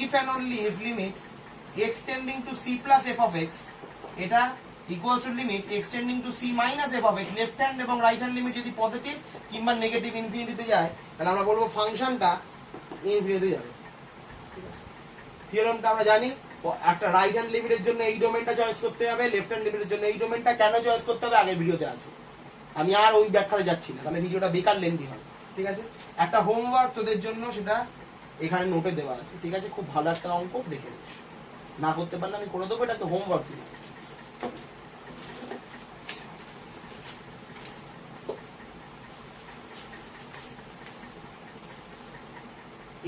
if and only if limit extending to c plus F of x, এটা equals to limit extending to c minus F of x, left hand এবং রাইট হ্যান্ড লিমিট যদি positive কিংবা negative ইনফিনিটিতে যায়, তাহলে আমরা বলবো ফাংশনটা ইনফিনিটিতে যাবে। থিওরেমটা আমরা জানি, একটা রাইট হ্যান্ড লিমিটের জন্য এই ডোমেনটা চয়েস করতে হবে, লেফট হ্যান্ড লিমিটের জন্য এই ডোমেনটা কেন চয়েস করতে হবে আগের ভিডিওতে আছে, আমি আর ওই ব্যাখ্যাতে যাচ্ছি না, তাহলে ভিডিওটা বেকার লেন্দি হবে। ঠিক আছে, একটা হোমওয়ার্ক তোদের জন্য, সেটা এখানে নোটে দেওয়া আছে। ঠিক আছে, খুব ভালো একটা অঙ্ক, দেখে নিস, না করতে পারলে আমি করে দেবো, এটাকে হোমওয়ার্ক দিই।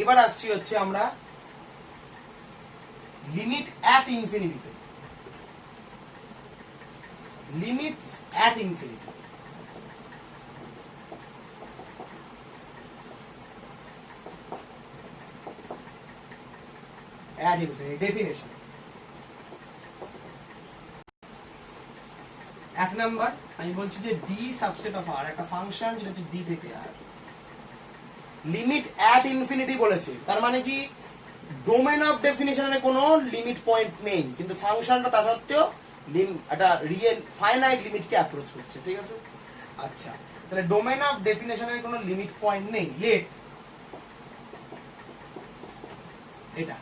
এবার আসছি হচ্ছে আমরা লিমিট অ্যাট ইনফিনিটিতে, limits at infinity. At infinity definition, এক নাম্বার আমি বলছি যে ডি সাবসেট অফ আর একটা ফাংশন যেটা হচ্ছে ডি থেকে আর, লিমিট অ্যাট ইনফিনিটি বলেছে, তার মানে কি ডোমেন অফ ডেফিনিশনে কোনো লিমিট পয়েন্ট নেই, কিন্তু ফাংশনটা তা সত্ত্বেও একটা রিয়েল ফাইনাইট লিমিটকে অ্যাপ্রোচ করছে। ঠিক আছে, আচ্ছা তাহলে ডোমেন অফ ডেফিনিশনের কোনো লিমিট পয়েন্ট নেই, লেট এটা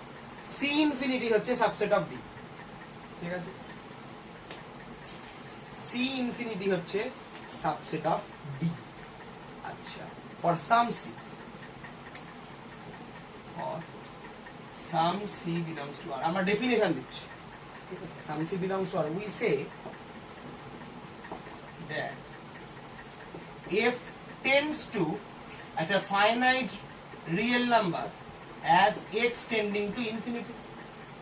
সি ইনফিনিটি হচ্ছে সাবসেট অফ ডি। ঠিক আছে, সি ইনফিনিটি হচ্ছে সাবসেট অফ ডি। আচ্ছা, for some c, for some c belongs to R, আমরা ডেফিনেশন দিচ্ছি। ঠিক আছে, some c belongs to R, we say that f tends to at a finite real number as x tending to infinity।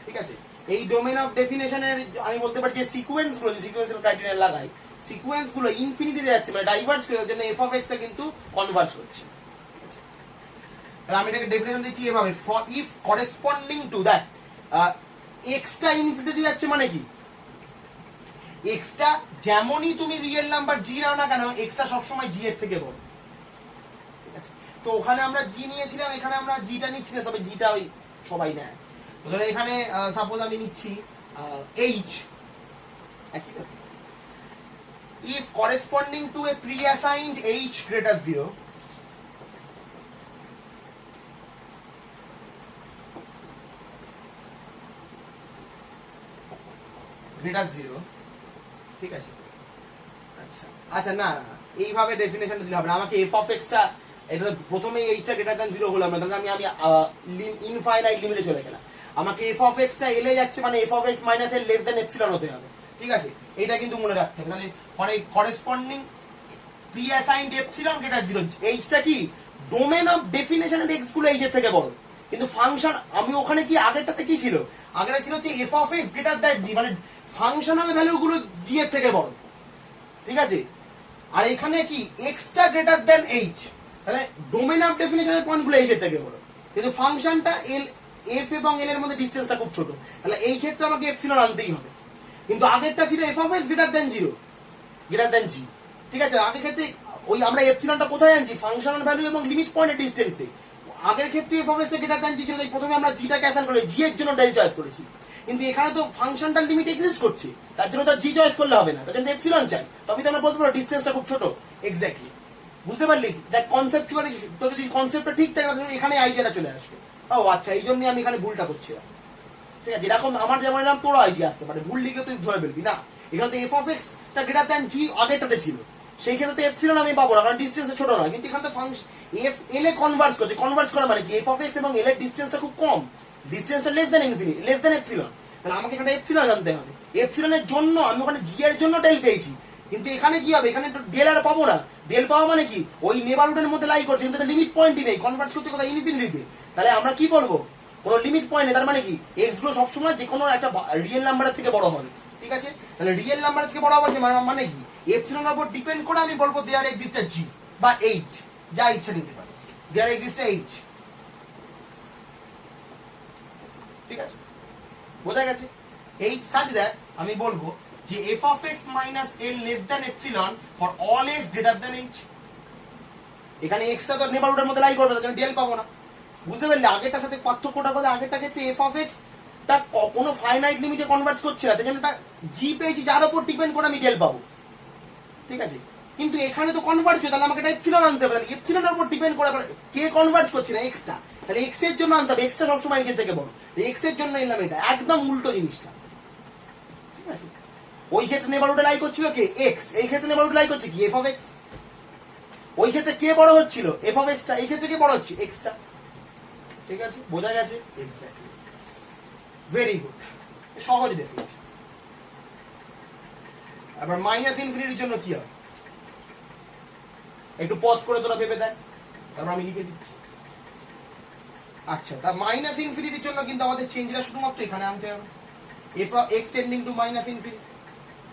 ঠিক আছে, এই domain of ডেফিনেশনের আমি বলতে পারি যে সিকোয়েন্স গুলো, যে সিকোয়েন্সিয়াল ক্রাইটেরিয়া লাগাই, সিকোয়েন্স গুলো ইনফিনিটিতে যাচ্ছে, মানে ডাইভার্জ করার জন্য f of x টা কিন্তু কনভার্জ করছে। তাহলে আমি এটাকে ডেফিনেশন দিচ্ছি এভাবে, for if corresponding to that এক্সটা ইনফিনিটি যাচ্ছে, মানে কি এক্সটা যেমনই তুমি রিয়েল নাম্বার জি নাও না কেন, এক্সটা সবসময় জি এর থেকে বড়। ঠিক আছে, তো ওখানে আমরা জি নিয়েছিলাম, এখানে আমরা জিটা নিচ্ছি না, তবে জিটা ওই সবাই নেয়। তো ধরো এখানে সাপোজ আমি নিচ্ছি এইচ, একই কথা, if corresponding to a pre assigned h greater 0, greater 0। ঠিক আছে, আচ্ছা আচ্ছা, না না এইভাবে ডেফিনেশন দিলে হবে না, আমাকে এফ অফ এক্স টা, এটা তো প্রথমে এইচটা গ্রেটার দ্যান 0 হলাম না, তাহলে আমি ইনফাইনাইট লিমিটে চলে গেলাম। আমাকে এফ অফ এক্স টা এলে যাচ্ছে, মানে f of X minus L less than epsilon হতে হবে। ঠিক আছে, এটা কিন্তু মনে রাখতে হবে। তাহলে for a corresponding pre assigned epsilon greater 0, এইচটা কি ডোমেন অফ ডেফিনেশনের এক্স গুলো এইচের থেকে বড়, কিন্তু ফাংশন আমি ওখানে কি আগেরটাতে কি ছিল, আগেরটা ছিল হচ্ছে f of x greater than g, মানে ফাংশনাল ভ্যালু গুলো জি এর থেকে বড়। ঠিক আছে, আর এখানে কি এক্সটা গ্রেটার দ্যান এইচ, তাহলে ডোমেন অফ ডেফিনিশনের পয়েন্টগুলো এইচ এর থেকে বড়, কিন্তু ফাংশনটা এল এফ এবং এল এর মধ্যে ডিসটেন্সটা খুব ছোট, তাহলে এই ক্ষেত্রে আমাকে এপসিলন আনতেই হবে। কিন্তু আগেরটা ছিল f of x greater than 0 greater than জি। ঠিক আছে, আগের ক্ষেত্রে ওই আমরা এপসিলনটা কোথায় আনছি, ফাংশনাল ভ্যালু এবং লিমিট পয়েন্টের ডিসটেন্সে। আগের ক্ষেত্রে f of x greater than g ছিল, তাই প্রথমে আমরা জিটাকে অ্যাসাইন করি, জি এর জন্য ডেল চয়েস করেছি, কিন্তু এখানে তো ফাংশনটার লিমিট এক্সিস্ট করছে, তার জন্য তার জি চয়েস করলে হবে না, তার জন্য এপসিলন চাই, তবে তো আমরা বলতে পারবো ডিসটেন্সটা খুব ছোট। এক্স্যাক্টলি, বুঝতে পারলি? দেখ কনসেপচুয়ালি তো যদি কনসেপ্টটা ঠিক থাকে তাহলে এখানে আইডিয়াটা চলে আসবে। ও আচ্ছা, এই জন্যই আমি এখানে ভুলটা করছিলাম। ঠিক আছে, এরকম আমার যেমন এরকম তোরও আইডিয়া আসতে পারে, ভুল লিখলে তুই ধরে ফেলবি না, এখানে তো এফ অফ এক্স টা গ্রেটার দ্যান জি আগেরটাতে ছিল, সেই ক্ষেত্রে তো এপসিলন আমি পাবো না, কারণ ডিসটেন্স ছোট নয়, কিন্তু এখানে তো ফাংশন এফ এল এ কনভার্জ করছে। কনভার্জ করা মানে কি, এফ অফ এক্স এবং এল এর ডিসটেন্সটা খুব কম, ডিসটেন্সটা less than infinity, less than epsilon, তাহলে আমাকে এখানে এপসিলন জানতে হবে। এপসিলনের জন্য আমি ওখানে জি এর জন্য ডেল পেয়েছি, কিন্তু এখানে কি হবে, এখানে তো ডেল আর পাবো না। ডেল পাওয়া মানে কি, ওই নেবারহুডের মধ্যে লাই করছে, কিন্তু লিমিট পয়েন্টই নেই, কনভার্জ করছে কোথায়, ইনফিনিটিতে। তাহলে আমরা কি বলবো, কোনো লিমিট পয়েন্ট নেই, তার মানে কি এক্স গুলো সবসময় যে কোনো একটা রিয়েল নাম্বারের থেকে বড় হবে, ঠিক আছে? তাহলে রিয়েল নাম্বারের থেকে বড় হবে মানে কি এপসিলনের উপর ডিপেন্ড করে আমি বলবো দেয়ার এক্সিস্ট জি বা এইচ, যা ইচ্ছা নিতে পারে, দেয়ার এক্সিস্ট এইচ, ঠিক আছে? বোঝা গেছে? এইচ সাচ দ্যাট আমি বলবো যে F of X minus L less than epsilon for all x greater than H. এখানে এক্সটা তো নেবারহুডের মধ্যে লাই করবে, তার জন্য ডেল পাবো না। বুঝতে পারলে আগেরটার সাথে পার্থক্যটা বলে, আগেরটা ক্ষেত্রে এফ অফ এক্স তা কোনো ফাইনাইট লিমিটে কনভার্জ করছে না, তাই জন্য একটা জি পেয়েছি যার উপর ডিপেন্ড করে আমি ডেল পাবো, ঠিক আছে? কিন্তু এখানে তো কনভার্জ করে, তাহলে আমাকে এটা এপসিলন আনতে হবে, তাহলে এপসিলনের উপর ডিপেন্ড করে কে কনভার্জ করছে না এক্সটা, তাহলে এক্স এর জন্য আনতে হবে, এক্সটা সবসময় এর থেকে বড়, এক্স এর জন্য এলাম, এটা একদম উল্টো জিনিসটা, ঠিক আছে? ওই ক্ষেত্রে নেবারহুডে লাই করছিল কে এক্স, এই ক্ষেত্রে নেবারহুডে লাই করছে কি এফ অফ এক্স। ওই ক্ষেত্রে কে বড় হচ্ছিল এফ অফ এক্সটা, এই ক্ষেত্রে কে বড় হচ্ছে এক্সটা, ঠিক আছে? বোঝা গেছে? এক্স্যাক্টলি, ভেরি গুড, সহজ ডেফিনিশন। আবার মাইনাস ইনফিনিটির জন্য কি হবে একটু পজ করে তোরা ভেবে দেখ, তারপর আমি লিখে দিচ্ছি। আচ্ছা, তা মাইনাস ইনফিনিটির জন্য কিন্তু আমাদের চেঞ্জটা শুধুমাত্র এখানে আনতে হবে, f of x tending to minus infinity,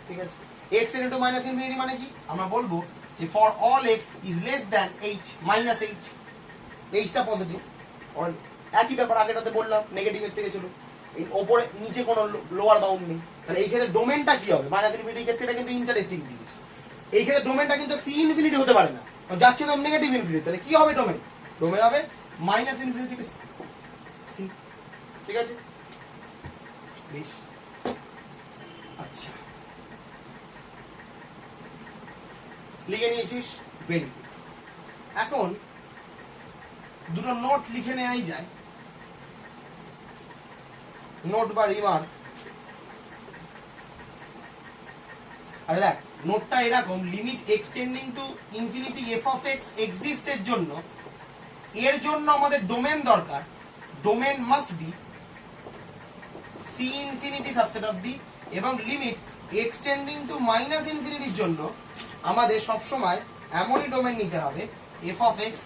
ঠিক আছে? X tending to minus infinity মানে কি আমরা বলবো যে for all x is less than h minus h, এইচটা পজিটিভ, একই ব্যাপার আগেটাতে বললাম নেগেটিভের থেকে চলো, এই ওপরে নিচে কোনো লোয়ার বাউন্ড নেই, তাহলে এই ক্ষেত্রে ডোমেনটা কি হবে মাইনাস ইনফিনিটির ক্ষেত্রে? এটা কিন্তু ইন্টারেস্টিং জিনিস, এই ক্ষেত্রে ডোমেনটা কিন্তু সি ইনফিনিটি হতে পারে না, যাচ্ছে তো নেগেটিভ ইনফিনিটি, তাহলে কি হবে ডোমেন? ডোমেন হবে মাইনাস ইনফিনিটি থেকে সি, ঠিক আছে? বেশ, আচ্ছা লিখে নিয়েছিস, ভেরি গুড। এখন দুটো নোট লিখে নেওয়াই যায়, নোট বা রিমার্ক। আরে দেখ নোটটা এরকম, limit extending to infinity F of x exist এর জন্য, এর জন্য আমাদের ডোমেন দরকার, domain must be c infinity subset of d, এবং লিমিট এক্সটেন্ডিং টু মাইনাস ইনফিনিটির জন্য আমাদের সব সময় এমনই ডোমেন নিতে হবে এফ অফ এক্স,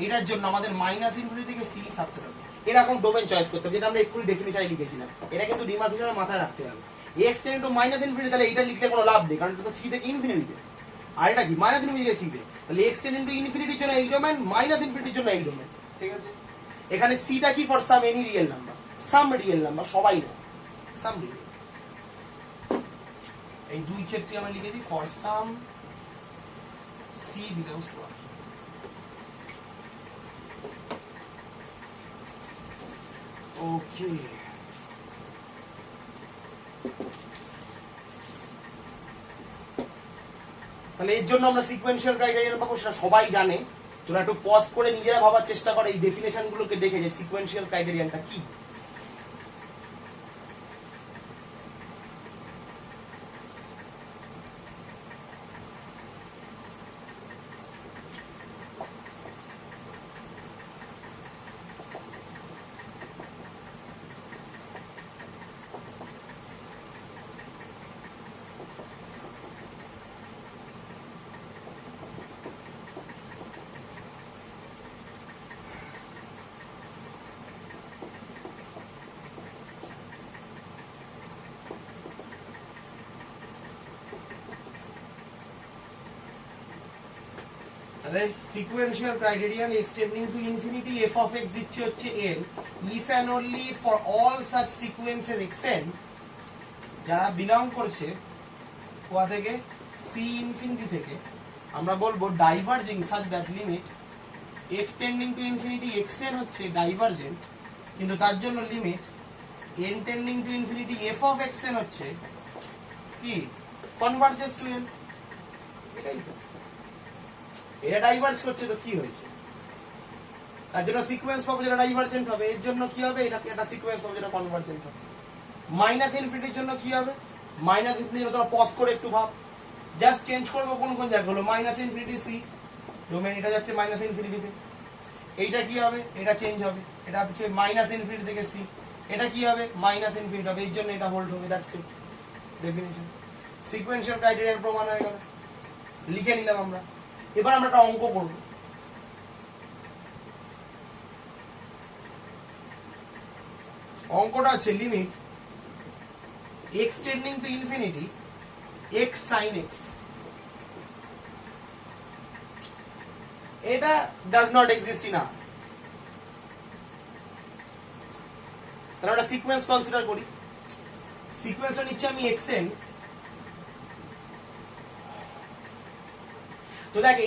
এটার জন্য আমাদের মাইনাস ইনফিনিটি থেকে সি সাবসেট অফ ডি, এরকম ডোমেন চয়েস করতে হবে, যেটা আমরা এক্ষুনি ডেফিনিশনে লিখেছিলাম। এটা কিন্তু রিমার্ক হিসেবে মাথায় রাখতে হবে, x tending to minus infinity, তাহলে এটা লিখলে কোনো লাভ নেই, কারণ এটা তো সি থেকে ইনফিনিটিতে, আর এটা কি মাইনাস ইনফিনিটি থেকে সি তে, তাহলে এক্স টেন্ডিং টু ইনফিনিটির জন্য এই ডোমেন, মাইনাস ইনফিনিটির জন্য এই ডোমেন, ঠিক আছে? এখানে সিটা কি for some any real number, some real number, সবাই না সাম রিয়েল, এই দুই ক্ষেত্রে আমরা লিখে দিই for some C belongs to R. Okay, তাহলে এর জন্য আমরা সিকোয়েন্সিয়াল ক্রাইটেরিয়া পাবো, সেটা সবাই জানে। তোরা একটু পজ করে নিজেরা ভাবার চেষ্টা করে এই ডেফিনেশন গুলোকে দেখে যে সিকোয়েন্সিয়াল ক্রাইটেরিয়াটা কি। তাহলে sequential criterion x tending to infinity F of x দিচ্ছে হচ্ছে l, if and only for all such sequences x n যারা বিলং করছে কোয়া থেকে সি ইনফিনিটি থেকে, আমরা বলবো diverging such that limit extending to infinity x n হচ্ছে ডাইভার্জেন্ট, কিন্তু তার জন্য limit n tending to infinity F of x n হচ্ছে কি কনভার্জেস টু এন। এটাই তো, এটা ডাইভার্জ করছে, তো কি হয়েছে? তার জন্য সিকোয়েন্স পাবো যেটা ডাইভার্জেন্ট হবে, এর জন্য কি হবে এটা একটা সিকোয়েন্স পাবো যেটা কনভার্জেন্ট হবে। মাইনাস ইনফিনিটির জন্য কি হবে? মাইনাস ইনফিনিটি তোমরা পজ করে একটু ভাব, জাস্ট চেঞ্জ করবো কোন কোন জায়গা হলো, মাইনাস ইনফিনিটি সি ডোমেন, এটা যাচ্ছে মাইনাস ইনফিনিটিতে, এইটা কি হবে এটা চেঞ্জ হবে, এটা হচ্ছে মাইনাস ইনফিনিটি থেকে সি, এটা কি হবে মাইনাস ইনফিনিটি হবে, এর জন্য এটা হোল্ড হবে, দ্যাটস ইট ডেফিনিশন। সিকোয়েন্সিয়াল ক্রাইটেরিয়ার প্রমাণ হয়ে গেল, লিখে নিলাম আমরা। এবার আমরা একটা অঙ্ক করব। অঙ্কটা হচ্ছে limit x tending to infinity x sin x, এটা ডাজ নট এক্সিস্ট ইন আর। তাহলে একটা সিকোয়েন্স কনসিডার করি। সিকোয়েন্সটা নিচ্ছে আমি xn। তো দেখ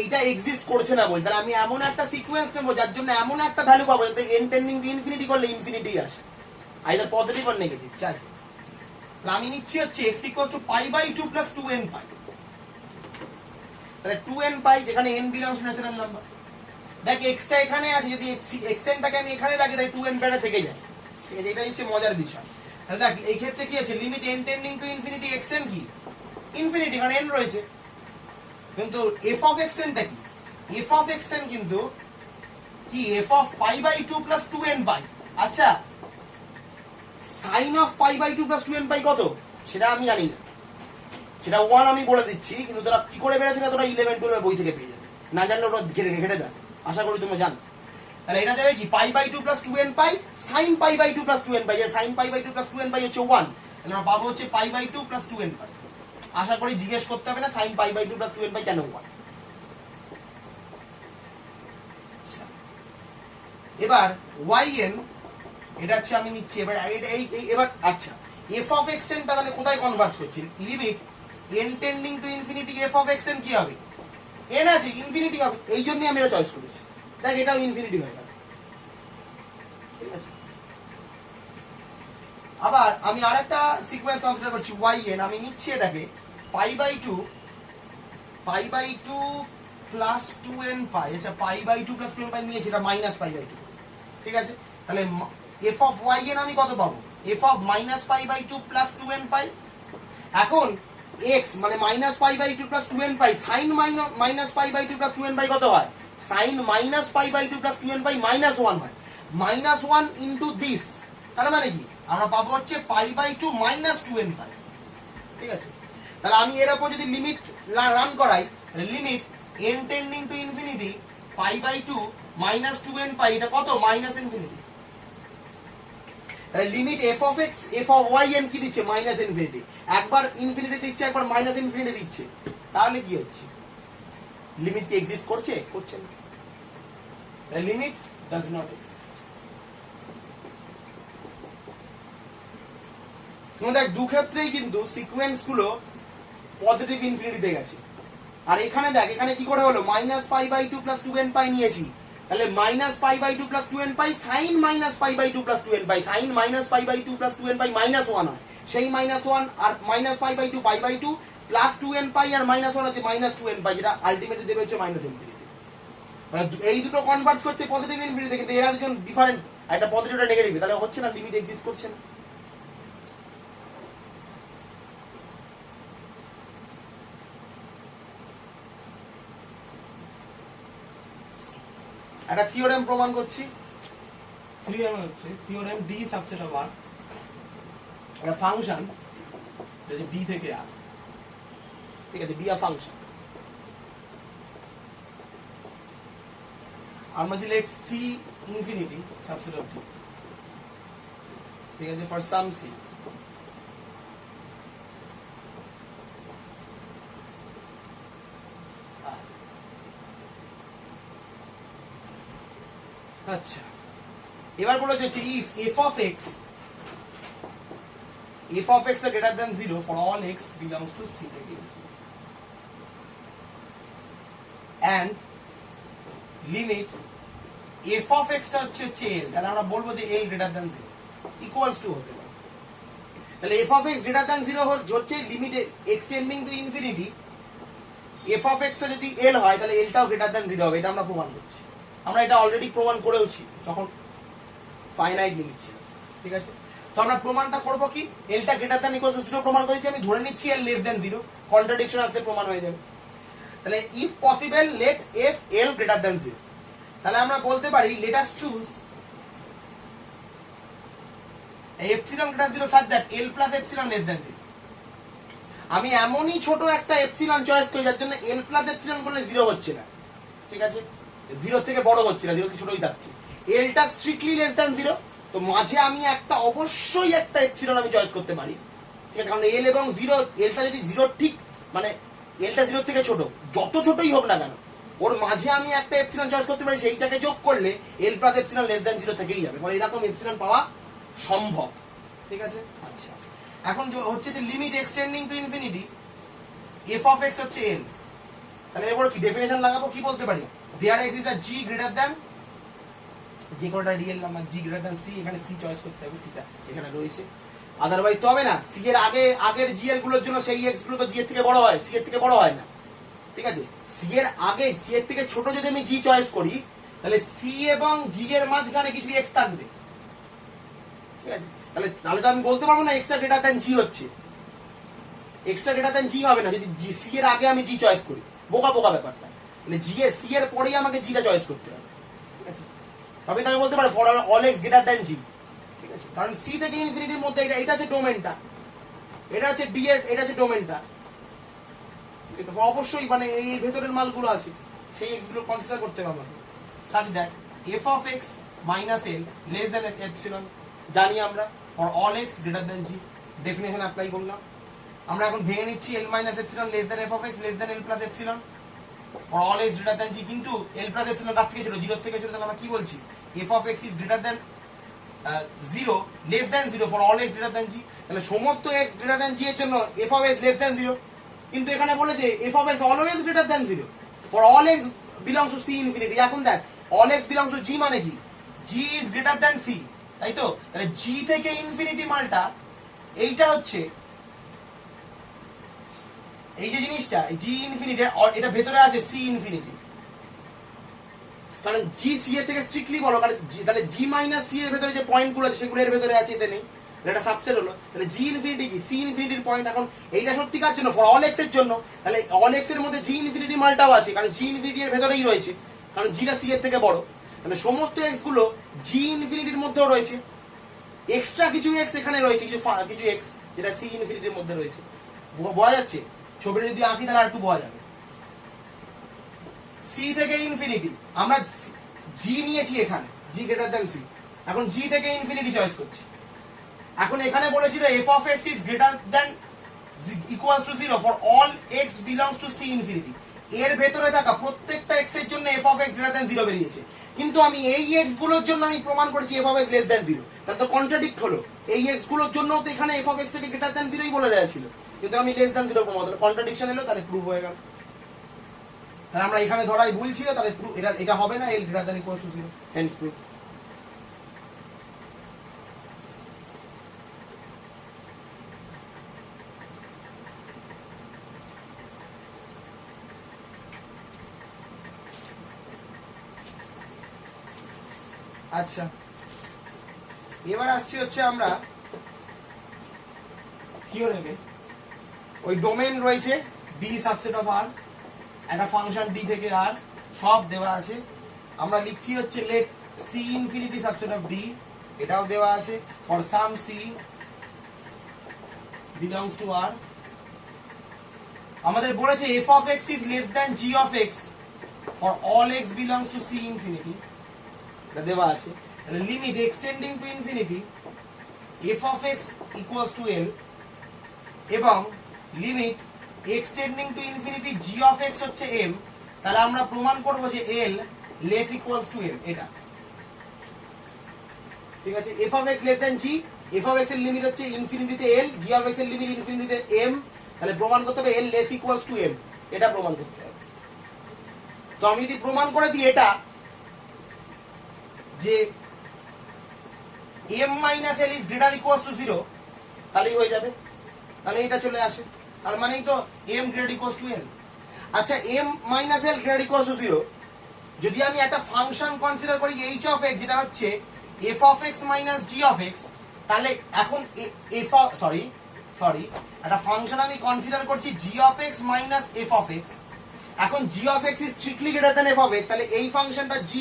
এইটা এক্সিস্ট করছে না বলছি, তাহলে আমি এমন একটা সিকোয়েন্স নেবো যার জন্য এমন একটা ভ্যালু পাবো যাতে n টেন্ডিং টু ইনফিনিটি করলে ইনফিনিটি আসে, আইদার পজিটিভ অর নেগেটিভ চাই। তাহলে আমি নিচ্ছি হচ্ছে x ইকুয়ালস টু π/2 + 2n π। তাহলে 2n π, যেখানে n belongs to natural number. দেখ x টা এখানে আছে, যদি xn টাকে আমি এখানে রাখি তাহলে 2n π টা থেকে যায়, ঠিক আছে? এটাই হচ্ছে মজার বিষয়। তাহলে দেখ এই ক্ষেত্রে কি আছে, limit n tending to infinity xn কি ইনফিনিটি, কারণ n রয়েছে। কিন্তু f অফ xn টা কি, f অফ xn কিন্তু কি f অফ π/2 + 2n π। আচ্ছা sin অফ π/2 + 2n π কত সেটা আমি জানি না, সেটা 1 আমি বলে দিচ্ছি, কিন্তু তোরা কি করে বেরোচ্ছে না তোরা 11 12 বই থেকে পেয়ে যাবে, না জানলে ওটা ঘেটে দেয়, আশা করি তোমরা জানো। তাহলে এটা দেবে কি π/2 + 2n π sin π/2 + 2n π, যে sin π/2 + 2n π হচ্ছে 1, তাহলে আমরা পাবো হচ্ছে π/2 + 2n π। আশা করি জিজ্ঞেস করতে হবে না sin π/2 + 2n π কেন 1। এবার yn এটা হচ্ছে আমি নিচ্ছি এবার এবার আচ্ছা f অফ xn তাহলে কোথায় কনভার্জ করছি, limit n tending to infinity f of xn কি হবে, n আছে ইনফিনিটি হবে, এই জন্যই আমি এটা চয়েস করেছি। দেখ এটাও ইনফিনিটি হয়ে গেল, ঠিক আছে? আবার আমি আরেকটা সিকোয়েন্স কনসিডার করছি yn, আমি নিচ্ছি এটাকে π/2 + 2n π। আচ্ছা π/2 + 2n π নিয়েছি, এটা -π/2, ঠিক আছে? তাহলে f অফ yn আমি কত পাবো, f অফ -π/2 + 2n π। এখন x মানে -π/2 + 2n π sin -π/2 + 2n π কত হয়, sin -π/2 + 2n π -1 হয়, -1 ইনটু দিস, তার মানে কি আমরা পাবো হচ্ছে π/2 - 2n π, ঠিক আছে? তাহলে আমি এর উপর যদি লিমিট রান করাই, limit n tending to infinity π/2 - 2n π, এটা কত -ইনফিনিটি। তাহলে limit f of x f of yn কি দিচ্ছে -ইনফিনিটি, একবার ইনফিনিটি দিচ্ছে একবার -ইনফিনিটি দিচ্ছে, তাহলে কি হচ্ছে, লিমিট কি এক্সিস্ট করছে, করছে না। The limit does not exist. দেখ দু ক্ষেত্রেই কিন্তু সিকোয়েন্স গুলো পজিটিভ ইনফিনিটিতে গেছে, আর এখানে দেখ এখানে কি করে হলো -π/2 + 2n π নিয়েছি, তাহলে -π/2 + 2n π sin -π/2 + 2n π, sin -π/2 + 2n π -1 হয়, সেই -1 আর -π/2 π/2 প্লাস 2n π আর -1 আছে -2n π, যেটা আলটিমেটলি দেবে হচ্ছে -ইনফিনিটি। মানে এই দুটো কনভার্জ করছে পজিটিভ ইনফিনিটি, কিন্তু এরা দুজন ডিফারেন্ট, একটা পজিটিভ একটা নেগেটিভ, তাহলে হচ্ছে না, লিমিট এক্সিস্ট করছে না। একটা থিওরেম প্রমাণ করছি, থিওরেম হচ্ছে থিওরেম ডি সাবসেট অফ আর, একটা ফাংশন যদি ডি থেকে আর, ঠিক আছে, ডি আ ফাংশন, আমরা যদি let phi infinity subset of d, ঠিক আছে, ফর সাম সি, আচ্ছা এবার বলেছে হচ্ছে if f of x is greater than 0 for all x belongs to c থেকে infinity, and limit f of x টা হচ্ছে l, তাহলে আমরা বলবো যে l greater than 0 equals to হতে পারে, তাহলে f of x greater than 0 হচ্ছে limit x tending to infinity, f of x টা যদি l হয় তাহলে l টাও greater than 0 হবে, এটা আমরা প্রমাণ করছি, আমরা এটা অলরেডি প্রমাণ করেওছি যখন ফাইনাইট লিমিট ছিল, ঠিক আছে? তো আমরা প্রমাণটা করব কি, l টা গ্রেটার দ্যান ইকুয়ালস টু 0 প্রমাণ করেছি, আমি ধরে নিচ্ছি l লেস দ্যান 0, কন্ট্রাডিকশন আসলে প্রমাণ হয়ে যাবে। তাহলে if possible let f l greater than 0, তাহলে আমরা বলতে পারি let us choose epsilon greater 0 such that l plus epsilon less than 0। আমি এমনই ছোট একটা এপসিলন চয়েস করি যার জন্য l প্লাস এপসিলন করলে 0 হচ্ছে না, ঠিক আছে, 0 থেকে বড় হচ্ছে না, 0 থেকে ছোটই থাকছে, l টা স্ট্রিক্টলি লেস দ্যান 0, তো মাঝে আমি একটা অবশ্যই একটা এপসিলন আমি চয়েস করতে পারি, ঠিক আছে, কারণ এল এবং জিরো, এলটা যদি জিরো ঠিক মানে এলটা জিরোর থেকে ছোট, যত ছোটই হোক না কেন, ওর মাঝে আমি একটা এপসিলন চয়েস করতে পারি, সেইটাকে যোগ করলে l plus epsilon less than zero থেকেই যাবে, মানে এরকম এপসিলন পাওয়া সম্ভব, ঠিক আছে। আচ্ছা, এখন হচ্ছে যে limit extending to infinity F of x হচ্ছে এল, তাহলে এরপর কি ডেফিনেশন লাগাবো, কি বলতে পারি, there exist a g greater than, যে কোনটা real number g greater than c, এখানে সি চয়েস করতে হবে, সিটা এখানে রয়েছে, আদারওয়াইজ তো হবে না, সি এর আগের জি এর গুলোর জন্য সেই এক্স গুলো তো জি এর থেকে বড় হয়, সি এর থেকে বড় হয় না, ঠিক আছে। সি এর আগে সি এর থেকে ছোট যদি আমি জি চয়েস করি, তাহলে সি এবং জি এর মাঝখানে কিছু এক্স থাকবে, ঠিক আছে, তাহলে তাহলে তো আমি বলতে পারবো না এক্সট্রা গ্রেটার দ্যান জি হচ্ছে, এক্সট্রা গ্রেটার দ্যান জি হবে না যদি জি সি এর আগে আমি জি চয়েস করি, বোকা বোকা ব্যাপারটা, মানে জি এর সি এর পরেই আমাকে জিটা চয়েস করতে হবে, ঠিক আছে, তবে তো আমি বলতে পারি for all x greater than জি, ঠিক আছে, কারণ সি থেকে ইনফিনিটির মধ্যে এটা হচ্ছে ডোমেনটা, এটা হচ্ছে ডি এর, এটা হচ্ছে ডোমেনটা, অবশ্যই মানে এই ভেতরের মালগুলো আছে সেই এক্স গুলো কনসিডার করতে হবে আমাকে, such that F of X minus L less than epsilon, জানি আমরা for all x greater than G, definition apply করলাম, আমরা এখন ভেঙে নিচ্ছি L minus epsilon less than F of x less than L plus epsilon for all x greater than G, কিন্তু L plus epsilon কাছ থেকে ছিল, জিরো থেকে ছিল, তাহলে আমরা কি বলছি, F of x is greater than zero less than zero for all x greater than G, তাহলে সমস্ত এক্স গ্রেটার দ্যান জি এর জন্য F of x less than zero, কিন্তু এখানে বলেছে F of x always greater than zero for all x belongs to C infinity, এখন দেখ all x belongs to G মানে কি, G is greater than C, তাই তো, তাহলে জি থেকে ইনফিনিটি মালটা এইটা হচ্ছে, এই যে জিনিসটা জি ইনফিনিটি এটা ভেতরে আছে সি ইনফিনিটি, কারণ জি সি এর থেকে স্ট্রিক্টলি বলো, কারণ তাহলে জি মাইনাস সি এর ভেতরে যে পয়েন্ট গুলো আছে সেগুলো এর ভেতরে আছে, এতে নেই, এটা সাবসেট হলো, তাহলে জি ইনফিনিটি কি সি ইনফিনিটির পয়েন্ট, এখন এইটা সত্যিকার জন্য ফর অল এক্স এর জন্য, তাহলে অল এক্স এর মধ্যে জি ইনফিনিটি মালটাও আছে, কারণ জি ইনফিনিটি এর ভেতরেই রয়েছে, কারণ জিটা সি এর থেকে বড়, তাহলে সমস্ত এক্স গুলো জি ইনফিনিটির মধ্যেও রয়েছে, এক্সট্রা কিছু এক্স এখানে রয়েছে, কিছু এক্স যেটা সি ইনফিনিটির মধ্যে রয়েছে, বোঝা যাচ্ছে, ছবিটা যদি আঁকি তাহলে আর একটু বোঝা যাবে, সি থেকে ইনফিনিটি আমরা জি নিয়েছি এখানে, জি গ্রেটার দ্যান সি, এখন জি থেকে ইনফিনিটি চয়েস করছি, এখন এখানে বলেছিল f of x is greater than equals to zero for all x belongs to C infinity, এর ভেতরে থাকা প্রত্যেকটা এক্স এর জন্য F of x greater than zero বেরিয়েছে, কিন্তু আমি এই এক্স গুলোর জন্য আমি প্রমাণ করেছি F of x less than zero, তাহলে তো কন্ট্রাডিক্ট হলো, এই এক্স গুলোর জন্য তো এখানে এফ অফ এক্স থেকে গ্রেটার দ্যান জিরোই বলে দেওয়া ছিল, কিন্তু আমি লেস দ্যান জিরো প্রমাণ, তাহলে কন্ট্রাডিকশন এলো, তাহলে প্রুভ হয়ে গেল, তাহলে আমরা এখানে ধরাই ভুল ছিল, তাহলে এটা হবে না, l greater than equals to zero, hence prove. আচ্ছা, এবার আসছি হচ্ছে আমরা থিওরেমে, ওই ডোমেন রয়েছে ডি সাবসেট অফ আর, একটা ফাংশন ডি থেকে আর সব দেওয়া আছে, আমরা লিখছি হচ্ছে let C infinity subset of D, এটাও দেওয়া আছে for some C belongs to R, আমাদের বলেছে F of x is less than G of X for all x belongs to C infinity, এটা দেওয়া আছে, limit extending to infinity F of x equals to L, এবং limit extending to infinity G of x হচ্ছে M, তাহলে আমরা প্রমাণ করব যে L less equals to M, এটা ঠিক আছে, f of x less than G, F of x এর লিমিট হচ্ছে ইনফিনিটিতে এল, জি অফ এক্স এর লিমিট ইনফিনিটিতে এম, তাহলে প্রমাণ করতে হবে এল লেস ইকুয়ালস টু এম, এটা প্রমাণ করতে হবে, তো আমি যদি প্রমাণ করে দিই এটা যে m minus L is greater equals to zero, তাহলেই হয়ে যাবে, তাহলে এটা চলে আসে, তার মানেই তো m greater equals two l, আচ্ছা m minus L greater equals to zero, যদি আমি একটা ফাংশন কনসিডার করি h অফ x যেটা হচ্ছে f of x minus g অফ x, তাহলে এখন একটা ফাংশন আমি কনসিডার করছি g অফ x minus f of x, এখন g অফ x is strictly greater than f of x, তাহলে এই ফাংশনটা g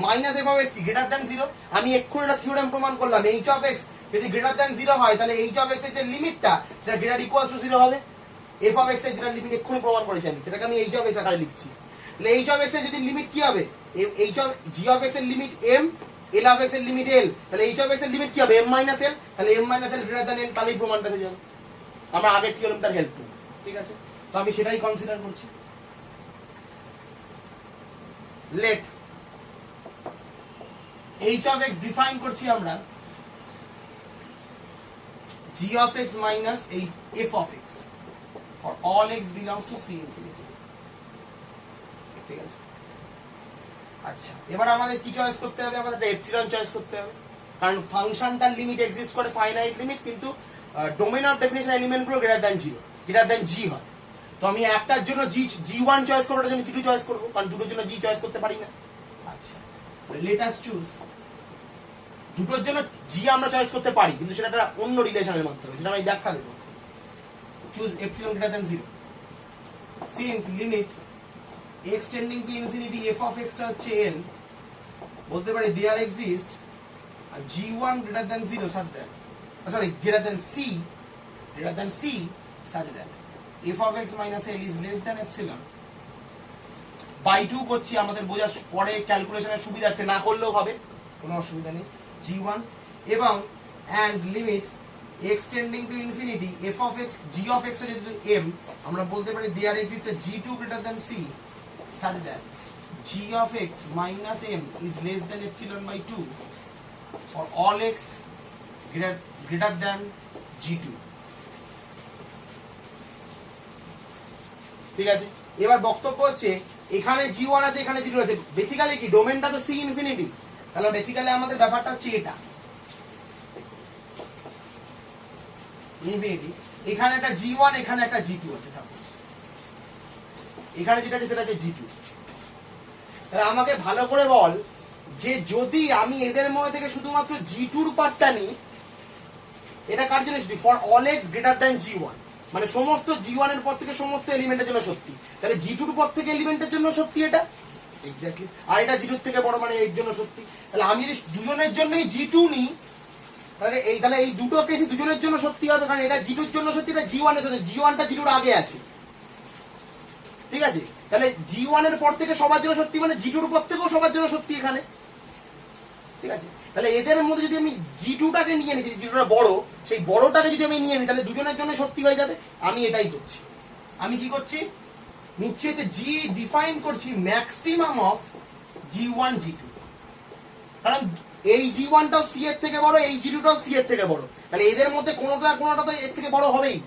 minus f of x কি গ্রেটার দ্যান জিরো, আমি এক্ষুনি একটা থিওরেম প্রমাণ করলাম h অফ x যদি গ্রেটার দ্যান জিরো হয় তাহলে h অফ x এর যে লিমিটটা সেটা গ্রেটার ইকুয়ালস টু জিরো হবে, f অফ x এর যেটা লিমিট এক্ষুনি প্রমাণ করেছি আমি, সেটাকে আমি h অফ x আকারে লিখছি, তাহলে h অফ x এর যদি লিমিট কি হবে, h অফ g অফ x এর limit m L of x এর লিমিট এল, তাহলে এইচ অফ এক্স এর লিমিট কি হবে এম মাইনাস এল, তাহলে M minus L greater than L, তাহলেই প্রমাণটা হয়ে যাবে। আমরা আগের থিওরেমটার হেল্প নেব, ঠিক আছে? তো আমি সেটাই কনসিডার করছি। Let h of x define করছি আমরা g of x minus f of x for all x belongs to c infinity, ঠিক আছে? আচ্ছা, এবার আমাদের কি চয়েস করতে হবে? আমাদের এপসিলন চয়েস করতে হবে, কারণ ফাংশনটার লিমিট এক্সিস্ট করে ফাইনাইট লিমিট, কিন্তু ডোমেইন অফ ডেফিনিশন এলিমেন্ট গুলো greater than 0, greater than g হয়। তো আমি একটার জন্য g1 চয়েস করব, ওটার জন্য g2 চয়েস করব, কারণ দুটোর জন্য g চয়েস করতে পারি না। আচ্ছা, লেট আস চুজ। দুটোর জন্য g আমরা চয়েস করতে পারি, কিন্তু সেটা একটা অন্য রিলেশনের মাধ্যমে, সেটা আমি ব্যাখ্যা দেব। Choose epsilon greater than 0 since limit x tending to infinity f of x টা হচ্ছে l, বলতে পারি there exist g1 greater than 0 such that greater than c such that f of x minus l is less than epsilon by 2 করছি আমাদের বোঝা পরে ক্যালকুলেশনের সুবিধার্থে, না করলেও হবে, কোনো অসুবিধা নেই। g1 এবং and limit x tending to infinity f of x g of x যেহেতু m, আমরা বলতে পারি there exist g2 greater than c such that g of x minus m is less than epsilon by 2 for all x greater than g2, ঠিক আছে? এবার বক্তব্য হচ্ছে এখানে g1 আছে, এখানে g2 আছে, বেসিক্যালি কি ডোমেইনটা তো c ইনফিনিটি, তাহলে বেসিক্যালি আমাদের ব্যাপারটা হচ্ছে এটা ইনফিনিটি, এখানে একটা g1 এখানে একটা g2 আছে, সাপোজ এখানে যেটা আছে সেটা হচ্ছে g2। তাহলে আমাকে ভালো করে বল যে যদি আমি এদের মধ্যে থেকে শুধুমাত্র g2 এর পার্টটা নিই, এটা কার জন্য সত্যি? For all x greater than g1, মানে সমস্ত g1 এর পর থেকে সমস্ত এলিমেন্টের জন্য সত্যি, তাহলে g2 এর পর থেকে এলিমেন্টের জন্য সত্যি এটা এক্স্যাক্টলি, আর এটা g2 এর থেকে বড় মানে এর জন্য সত্যি। তাহলে আমি যদি দুজনের জন্যই g2 নিই, তাহলে এই দুটো কেসই দুজনের জন্য সত্যি হবে, কারণ এটা g2 এর জন্য সত্যি, এটা g1 এর সত্যি, g1 টা g2 এর আগে আছে, ঠিক আছে? তাহলে g1 এর পর থেকে সবার জন্য সত্যি মানে g2 এর পর থেকেও সবার জন্য সত্যি এখানে, ঠিক আছে? তাহলে এদের মধ্যে যদি আমি g2 টাকে নিয়ে নিই, g2 টা বড়, সেই বড়টাকে যদি আমি নিয়ে নিই, তাহলে দুজনের জন্য সত্যি হয়ে যাবে। আমি এটাই করছি। আমি কি করছি? নিচে হচ্ছে g ডিফাইন করছি ম্যাক্সিমাম অফ g1 g2, কারণ এই g1 টাও c এর থেকে বড়, এই g2 টাও c এর থেকে বড়, তাহলে এদের মধ্যে কোনোটা তো এর থেকে বড় হবেই,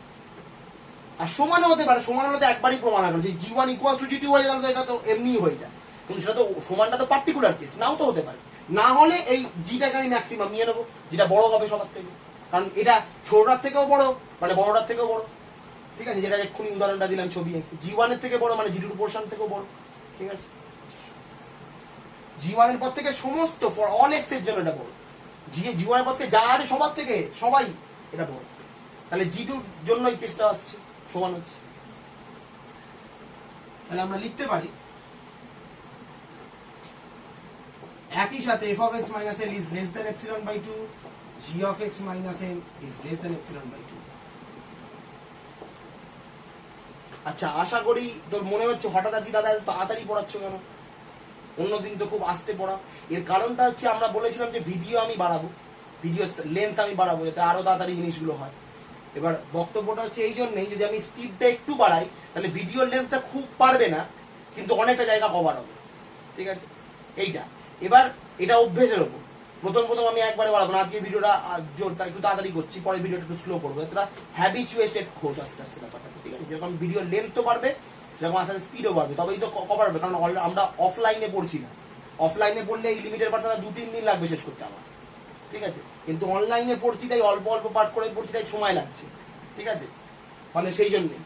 আর সমানও হতে পারে। সমান হলে তো একবারই প্রমাণ হবে যে g1 ইকুয়ালস টু g2 হয়ে যায়, তাহলে তো এটা তো এমনিই হয়ে যায়, কিন্তু সেটা তো সমানটা তো পার্টিকুলার কেস, নাও তো হতে পারে। না হলে এই জিটাকে আমি ম্যাক্সিমাম নিয়ে নেবো, যেটা বড় হবে সবার থেকে, কারণ এটা ছোটটার থেকেও বড় মানে বড়টার থেকেও বড়, ঠিক আছে? যেটা এক্ষুনি উদাহরণটা দিলাম ছবি এঁকে, g1 এর থেকে বড় মানে g2 পোর্শন থেকেও বড়, ঠিক আছে? g1 এর পর থেকে সমস্ত ফর অল x এর জন্য এটা বড়, g1 এর পর থেকে যা আছে সবার থেকে সবাই এটা বড়, তাহলে g2 এর জন্য এই কেসটা আসছে, সমান হচ্ছে। তাহলে আমরা লিখতে পারি একই সাথে f of x minus l is less than epsilon by 2, g of x minus m is less than epsilon by 2। আচ্ছা, আশা করি তোর মনে হচ্ছে হঠাৎ আজকে দাদা তাড়াতাড়ি পড়াচ্ছ কেন? অন্যদিন তো খুব আস্তে পড়া। এর কারণটা হচ্ছে আমরা বলেছিলাম যে ভিডিও আমি বাড়াবো, ভিডিও লেন্থ আমি বাড়াবো, যাতে আরো তাড়াতাড়ি জিনিসগুলো হয়। এবার বক্তব্যটা হচ্ছে এই জন্যই, যদি আমি স্পিডটা একটু বাড়াই তাহলে ভিডিওর লেন্থটা খুব পারবে না, কিন্তু অনেকটা জায়গা কভার হবে, ঠিক আছে? এইটা এবার এটা অভ্যেসের ওপর। প্রথম আমি একবারে বাড়াবো না, আজকে ভিডিওটা একটু তাড়াতাড়ি করছি, পরে ভিডিওটা একটু স্লো করবো, এটা হ্যাবিচুয়েটেড খোঁজ আস্তে আস্তে ব্যাপারটা, ঠিক আছে? যেরকম ভিডিওর লেন্থ তো বাড়বে, সেরকম আস্তে আস্তে স্পিডও বাড়বে, তবেই তো কভার হবে। কারণ আমরা অফলাইনে পড়ছি না, অফলাইনে পড়লে এই লিমিটের পার্ট 2-3 দিন লাগবে শেষ করতে আমার, ঠিক আছে? কিন্তু অনলাইনে পড়ছি তাই অল্প অল্প পাঠ করে পড়ছি, তাই সময় লাগছে, ঠিক আছে? ফলে সেই জন্যই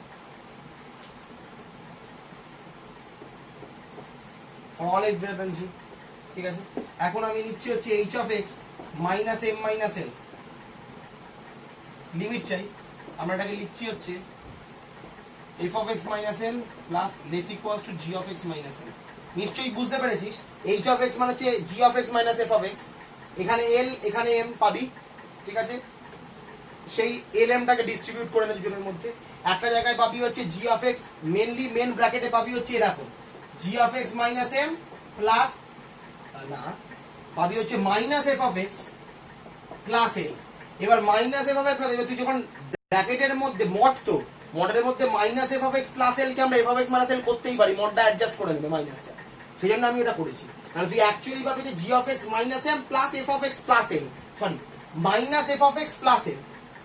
all x greater than g, ঠিক আছে? এখন আমি নিচ্ছি হচ্ছে h of x minus m minus l, limit চাই, আমরা এটাকে লিখছি হচ্ছে f of x minus l plus less equals to g of x minus l। নিশ্চয়ই বুঝতে পেরেছিস h of x মানে হচ্ছে g of x minus f of x, এখানে l এখানে m পাবি, ঠিক আছে? সেই lm টাকে ডিস্ট্রিবিউট করে নে দুজনের মধ্যে। একটা জায়গায় পাবি হচ্ছে g of x, mainly main ব্র্যাকেটে পাবি হচ্ছে এরকম g of x minus m plus না পাবি হচ্ছে minus F of X plus L. এবার minus F of X plus, এবার তুই যখন ব্র্যাকেটের মধ্যে মড, তো মডের মধ্যে minus F of X plus L কে আমরা F of X minus L করতেই পারি, মডটা অ্যাডজাস্ট করে নেবে মাইনাসটা, সেই জন্য আমি ওটা করেছি। তাহলে তুই অ্যাকচুয়ালি পাবি যে জি of X minus M plus F of X plus L, sorry minus F of X plus L.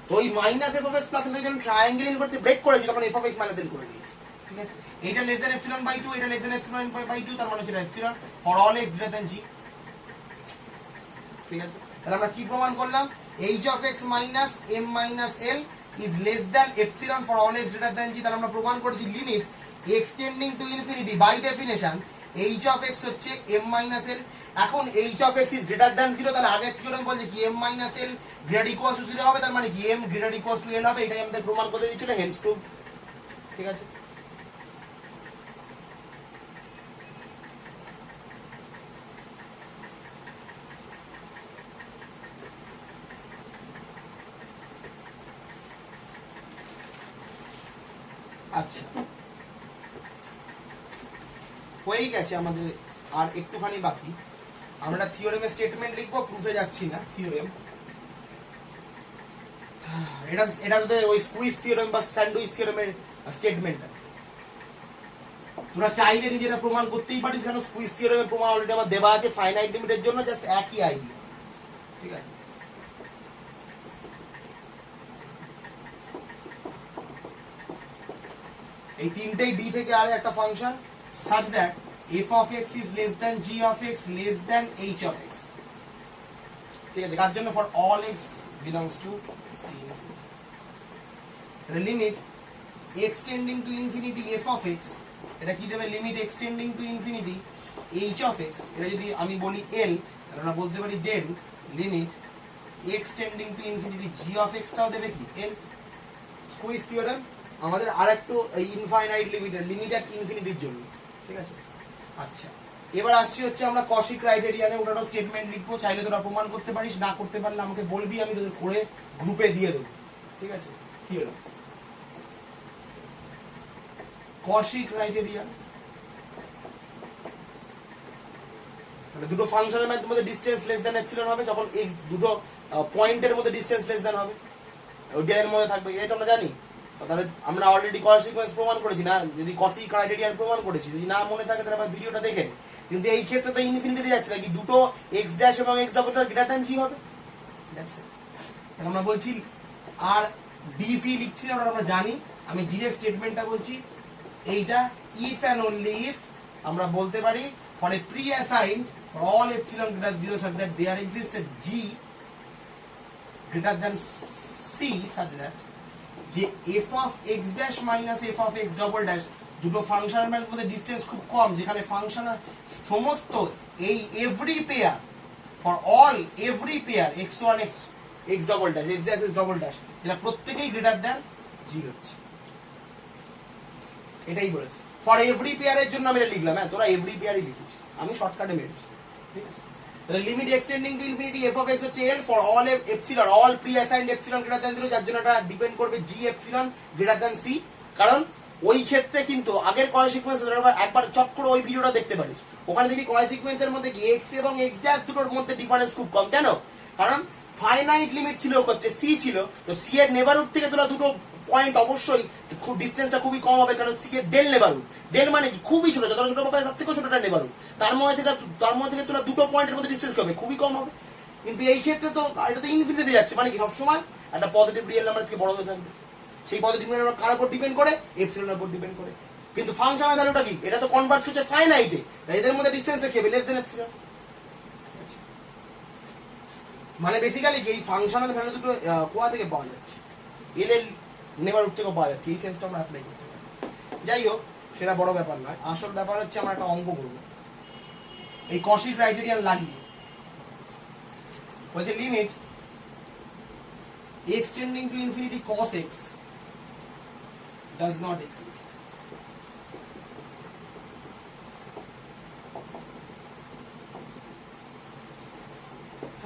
তো ওই minus F of X plus L যখন ট্রায়াঙ্গেল করতে ব্রেক করেছি তখন F of X minus L করে দিয়েছি, ঠিক আছে। এটা লেস দ্যান এপসিলন বাই 2, এটা লেস দ্যান এপসিলন বাই 2, তার মানে হচ্ছে epsilon for all x greater than জি, ঠিক আছে। তাহলে আমরা কি প্রমাণ করলাম? h of x minus m minus l is less than epsilon for all x greater than g। তাহলে আমরা প্রমাণ করেছি limit extending to infinity by definition h of x হচ্ছে m minus l। এখন h of x is greater than 0, তাহলে আগে theorem বলছে কি m minus l greater equals to 0 হবে, তার মানে কি m greater equals to l হবে, এটাই আমাদের প্রমাণ করতে দিচ্ছিল, হেন্স প্রুভ, ঠিক আছে। আচ্ছা, হয়েই গেছে আমাদের, আর একটুখানি বাকি। আমরা থিওরেমের স্টেটমেন্ট লিখবো, প্রুফে যাচ্ছি না। থিওরেম এটা তো ওই স্কুইজ থিওরেম বা স্যান্ডউইচ থিওরেমের স্টেটমেন্টটা তোরা চাইলে নিজেরা প্রমাণ করতেই পারিস, কারণ স্কুইজ থিওরেমের প্রমাণ অলরেডি আমার দেওয়া আছে ফাইনাইট লিমিটের জন্য, জাস্ট একই আইডিয়া, ঠিক আছে। এই তিনটেই ডি থেকে আরে একটা function such that f of x is less than g of x less than h of x, ঠিক আছে। কার জন্য? for all x belongs to c। তাহলে limit extending to infinity f of x, এটা কি দেবে? Limit extending to infinity h of x, এটা যদি আমি বলি l, তাহলে আমরা বলতে পারি then limit extending to infinity g of x টাও দেবে কি? l। স্কুইজ থিওরেম আমাদের আরেকটু ইনফাইনাইট লিমিট এট ইনফিনিটির জন্য, ঠিক আছে। আচ্ছা, এবার আসছি হচ্ছে আমরা কশি ক্রাইটেরিয়ানে, ওটারও স্টেটমেন্ট লিখবো, চাইলে তোরা প্রমাণ করতে পারিস, না করতে পারলে আমাকে বলবি, আমি তোদের করে গ্রুপে দিয়ে দেবো, ঠিক আছে। থিওরেম কশি ক্রাইটেরিয়ান, মানে দুটো ফাংশনের মধ্যে ডিসটেন্স লেস দ্যান এপসিলন হবে যখন এই দুটো পয়েন্টের মধ্যে ডিসটেন্স লেস দ্যান হবে, ওই ডেলের মধ্যে থাকবে, এটাই তো আমরা জানি। তাহলে আমরা অলরেডি কস সিকোয়েন্স প্রমাণ করেছি না, যদি কসি ক্রাইটেরিয়ান প্রমাণ করেছি, যদি না মনে থাকে তাহলে আবার ভিডিওটা দেখেন। কিন্তু এই ক্ষেত্রে তো ইনফিনিটিতে যাচ্ছে নাকি, দুটো এক্স ড্যাশ এবং X double dot greater than G হবে, দ্যাটস ইট। তাহলে আমরা বলছি আর ডি ফি লিখছি না, আমরা জানি, আমি ডিরেক্ট স্টেটমেন্টটা বলছি, এইটা ইফ অ্যান্ড অনলি ইফ আমরা বলতে পারি for a pre assigned for all epsilon greater 0 such that there exists a g greater than c such that যে f of x dash minus f of x double dash দুটো ফাংশনের মধ্যে distance খুব কম, যেখানে function সমস্ত এই every pair for all every pair x1 x double dash x dash x double dash যেটা প্রত্যেকই greater than g হচ্ছে, এটাই বলেছে। ফর এভরি পেয়ারের জন্য আমি এটা লিখলাম, হ্যাঁ তোরা এভরি পেয়ারই লিখিস, আমি শর্টকাটে মেরেছি, ঠিক আছে। তাহলে limit extending to infinity f of x হচ্ছে l for all epsilon, all pre assigned epsilon greater than 0, যার জন্য এটা ডিপেন্ড করবে g epsilon greater than c। কারণ ওই ক্ষেত্রে কিন্তু আগের কয় সিকোয়েন্স একবার চট করে ওই ভিডিওটা দেখতে পারিস, ওখানে দেখবি কয় সিকোয়েন্সের মধ্যে কি x এবং x ড্যাশ দুটোর মধ্যে ডিফারেন্স খুব কম। কেন? কারণ ফাইনাইট লিমিট ছিল হচ্ছে c ছিল, তো c এর নেবারহুড থেকে তোরা দুটো পয়েন্ট অবশ্যই খুব ডিসটেন্সটা খুবই কম হবে, কারণ c এর ডেল নেবারহুড, ডেল মানে কি খুবই ছোট, যতটা ছোট পাবে তার থেকেও ছোটটা নেবারহুড, তার মধ্যে থেকে তোরা দুটো পয়েন্টের মধ্যে ডিসটেন্স হবে খুবই কম হবে। কিন্তু এই ক্ষেত্রে তো এটা তো ইনফিনিটিতে যাচ্ছে, মানে কি সবসময় একটা পজিটিভ রিয়েল নাম্বার থেকে বড় হয়ে থাকবে, সেই পজিটিভ নাম্বার কার উপর ডিপেন্ড করে? এপসিলনের উপর ডিপেন্ড করে। কিন্তু ফাংশনাল ভ্যালুটা কি? এটা তো কনভার্জ হচ্ছে ফাইনাইটে, তাই এদের মধ্যে ডিসটেন্সটা কি হবে? Less than epsilon. মানে বেসিক্যালি কি এই ফাংশনাল ভ্যালু দুটো কোথা থেকে পাওয়া যাচ্ছে? এল এর নেবারহুড থেকে পাওয়া যাচ্ছে, এই সেন্সটা আমরা অ্যাপ্লাই করতে পারি। যাই হোক, সেটা বড় ব্যাপার নয়, আসল ব্যাপার হচ্ছে আমরা একটা অঙ্ক করব এই কশি ক্রাইটেরিয়ান লাগিয়ে। বলছে limit extending to infinity cos x does not exist,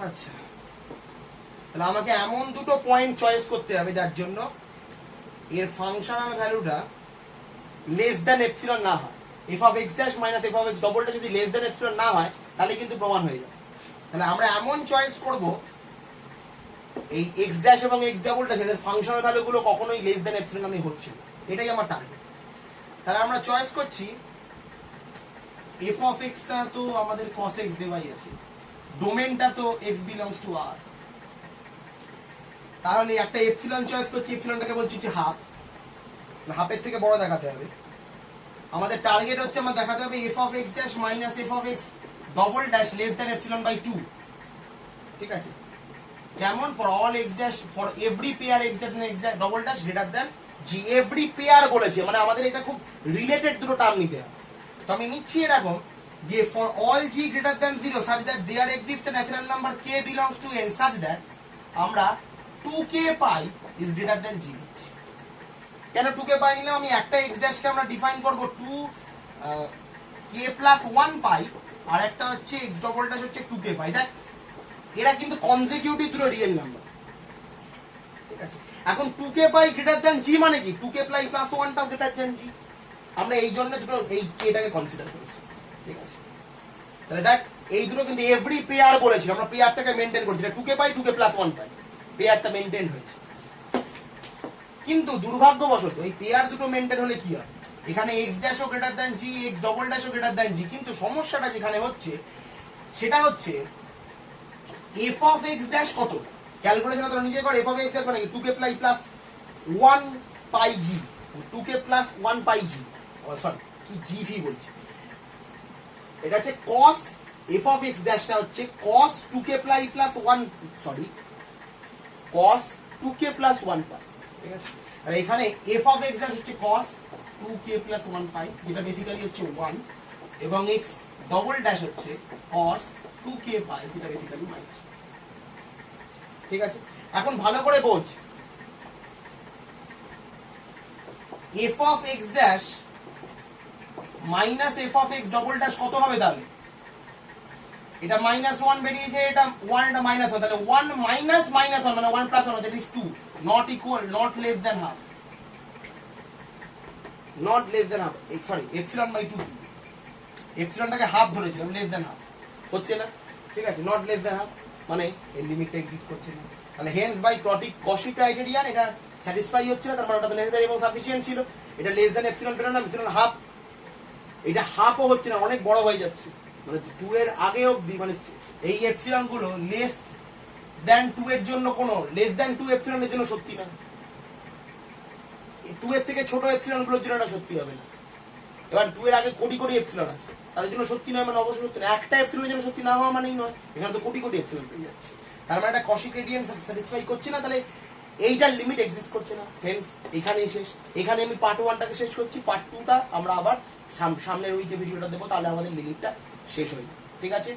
আচ্ছা। তাহলে আমাকে এমন দুটো পয়েন্ট চয়েস করতে হবে যার জন্য এর ফাংশনাল ভ্যালুটা লেস দ্যান এপসিলন না হয়। f of x dash minus f of x double dash যদি লেস দ্যান এপসিলন না হয় তাহলে কিন্তু প্রমাণ হয়ে যায়। তাহলে আমরা এমন চয়েস করব এই এক্স ড্যাশ এবং এক্স ডাবল ড্যাশ এদের ফাংশনাল ভ্যালুগুলো কখনোই লেস দ্যান এপসিলন আমি হচ্ছে না, এটাই আমার টার্গেট। তাহলে আমরা চয়েস করছি এফ অফ এক্সটা তো আমাদের কস এক্স দেওয়াই আছে, ডোমেনটা তো এক্স বিলংস টু আর, তাহলে একটা এপসিলন চয়েস করছি, এপসিলনটাকে বলছি হচ্ছে হাফ, হাফের থেকে বড় দেখাতে হবে। আমাদের টার্গেট হচ্ছে আমার দেখাতে হবে f of x dash minus F of x double dash less than epsilon by 2, ঠিক আছে? যেমন for all x dash for every pair x dash x dash double dash greater than g, every pair বলেছে মানে আমাদের এটা খুব related দুটো term নিতে হবে। তো আমি নিচ্ছি এরকম যে for all G greater than 0 such that there exists a natural number k belongs to n such that আমরা 2k pi is greater than g। কেন 2k পাই নিলাম? আমি একটা x ড্যাশ কে আমরা ডিফাইন করব 2k প্লাস 1 পাই, আর একটা হচ্ছে x ডবল ড্যাশ হচ্ছে 2k পাই। দেখ এরা কিন্তু কনজিকিউটিভ দুটো রিয়েল নাম্বার, ঠিক আছে? এখন 2k পাই গ্রেটার দ্যান g মানে কি 2k প্লাস 1 টাও গ্রেটার দ্যান g, আমরা এই জন্য দুটো এই কেটাকে কনসিডার করেছি, ঠিক আছে? তাহলে দেখ এই দুটো কিন্তু এভরি পেয়ার বলেছিল, আমরা পেয়ারটাকে মেইনটেইন করছি, 2k পাই 2k প্লাস 1 পাই, পেয়ারটা মেইনটেইন হয়েছে। কিন্তু দুর্ভাগ্যবশত এই পেয়ার দুটো মেইনটেইন হলে কি হয়, এখানে x ড্যাশ ও greater than g, x double dash ও গ্রেটার দ্যান g, কিন্তু সমস্যাটা যেখানে হচ্ছে সেটা হচ্ছে f অফ x ড্যাশ কত ক্যালকুলেশন তোমরা নিজে করো। f অফ x ড্যাশ মানে কি 2k প্লাস 1 পাই g, 2k প্লাস 1 পাই g, সরি কি g v বলছি, এটা হচ্ছে cos f অফ x ড্যাশটা হচ্ছে cos 2k plus 1 sorry cos 2k plus 1 পাই, ঠিক আছে? আর এখানে f অফ x ড্যাশ হচ্ছে cos 2k প্লাস 1 পাই, যেটা বেসিক্যালি হচ্ছে 1, এবং x ডবল ড্যাশ হচ্ছে cos 2k পাই, যেটা বেসিক্যালি মাইনাস, ঠিক আছে? এখন ভালো করে বোঝ, f of x dash minus f of x double dash কত হবে? তাহলে এটা -1 বেরিয়েছে, এটা 1, এটা -1, তাহলে 1 মাইনাস -1 মানে 1 plus 1 that is 2, not equal not less than half, not less than half, sorry epsilon by 2, এপসিলনটাকে হাফ ধরেছিলাম, লেস দ্যান হাফ হচ্ছে না, ঠিক আছে? নট লেস দ্যান হাফ মানে এর লিমিটটা এক্সিস্ট করছে না, তাহলে হেন্স বাই কশি ক্রাইটেরিয়ান এটা স্যাটিসফাই হচ্ছে না, তার মানে ওটা তো নেসেসারি এবং সাফিসিয়েন্ট ছিল, এটা লেস দ্যান এপসিলন বেরোলো, এপসিলন হাফ, এটা হাফও হচ্ছে না, অনেক বড় হয়ে যাচ্ছে, মানে 2 এর আগে অবধি মানে এই এপসিলন গুলো লেস দ্যান 2 এর জন্য কোনো লেস দ্যান 2 এপসিলনের জন্য সত্যি না, 2 এর থেকে ছোট এপসিলন গুলোর জন্য এটা সত্যি হবে না। এবার 2 এর আগে কোটি কোটি এপসিলন আছে, তাদের জন্য সত্যি নয় মানে অবশ্যই সত্যি না, একটা এপসিলনের জন্য সত্যি না হওয়া মানেই নয়, এখানে তো কোটি কোটি এপসিলন পেয়ে যাচ্ছে, তার মানে এটা কশি গ্রেডিয়েন্ট স্যাটিসফাই করছে না, তাহলে এইটার লিমিট এক্সিস্ট করছে না, হেন্স এখানেই শেষ। এখানে আমি পার্ট 1টাকে শেষ করছি, পার্ট 2টা আমরা আবার সামনের উইকে ভিডিওটা দেবো, তাহলে আমাদের লিমিটটা শেষ হয়ে যাবে, ঠিক আছে?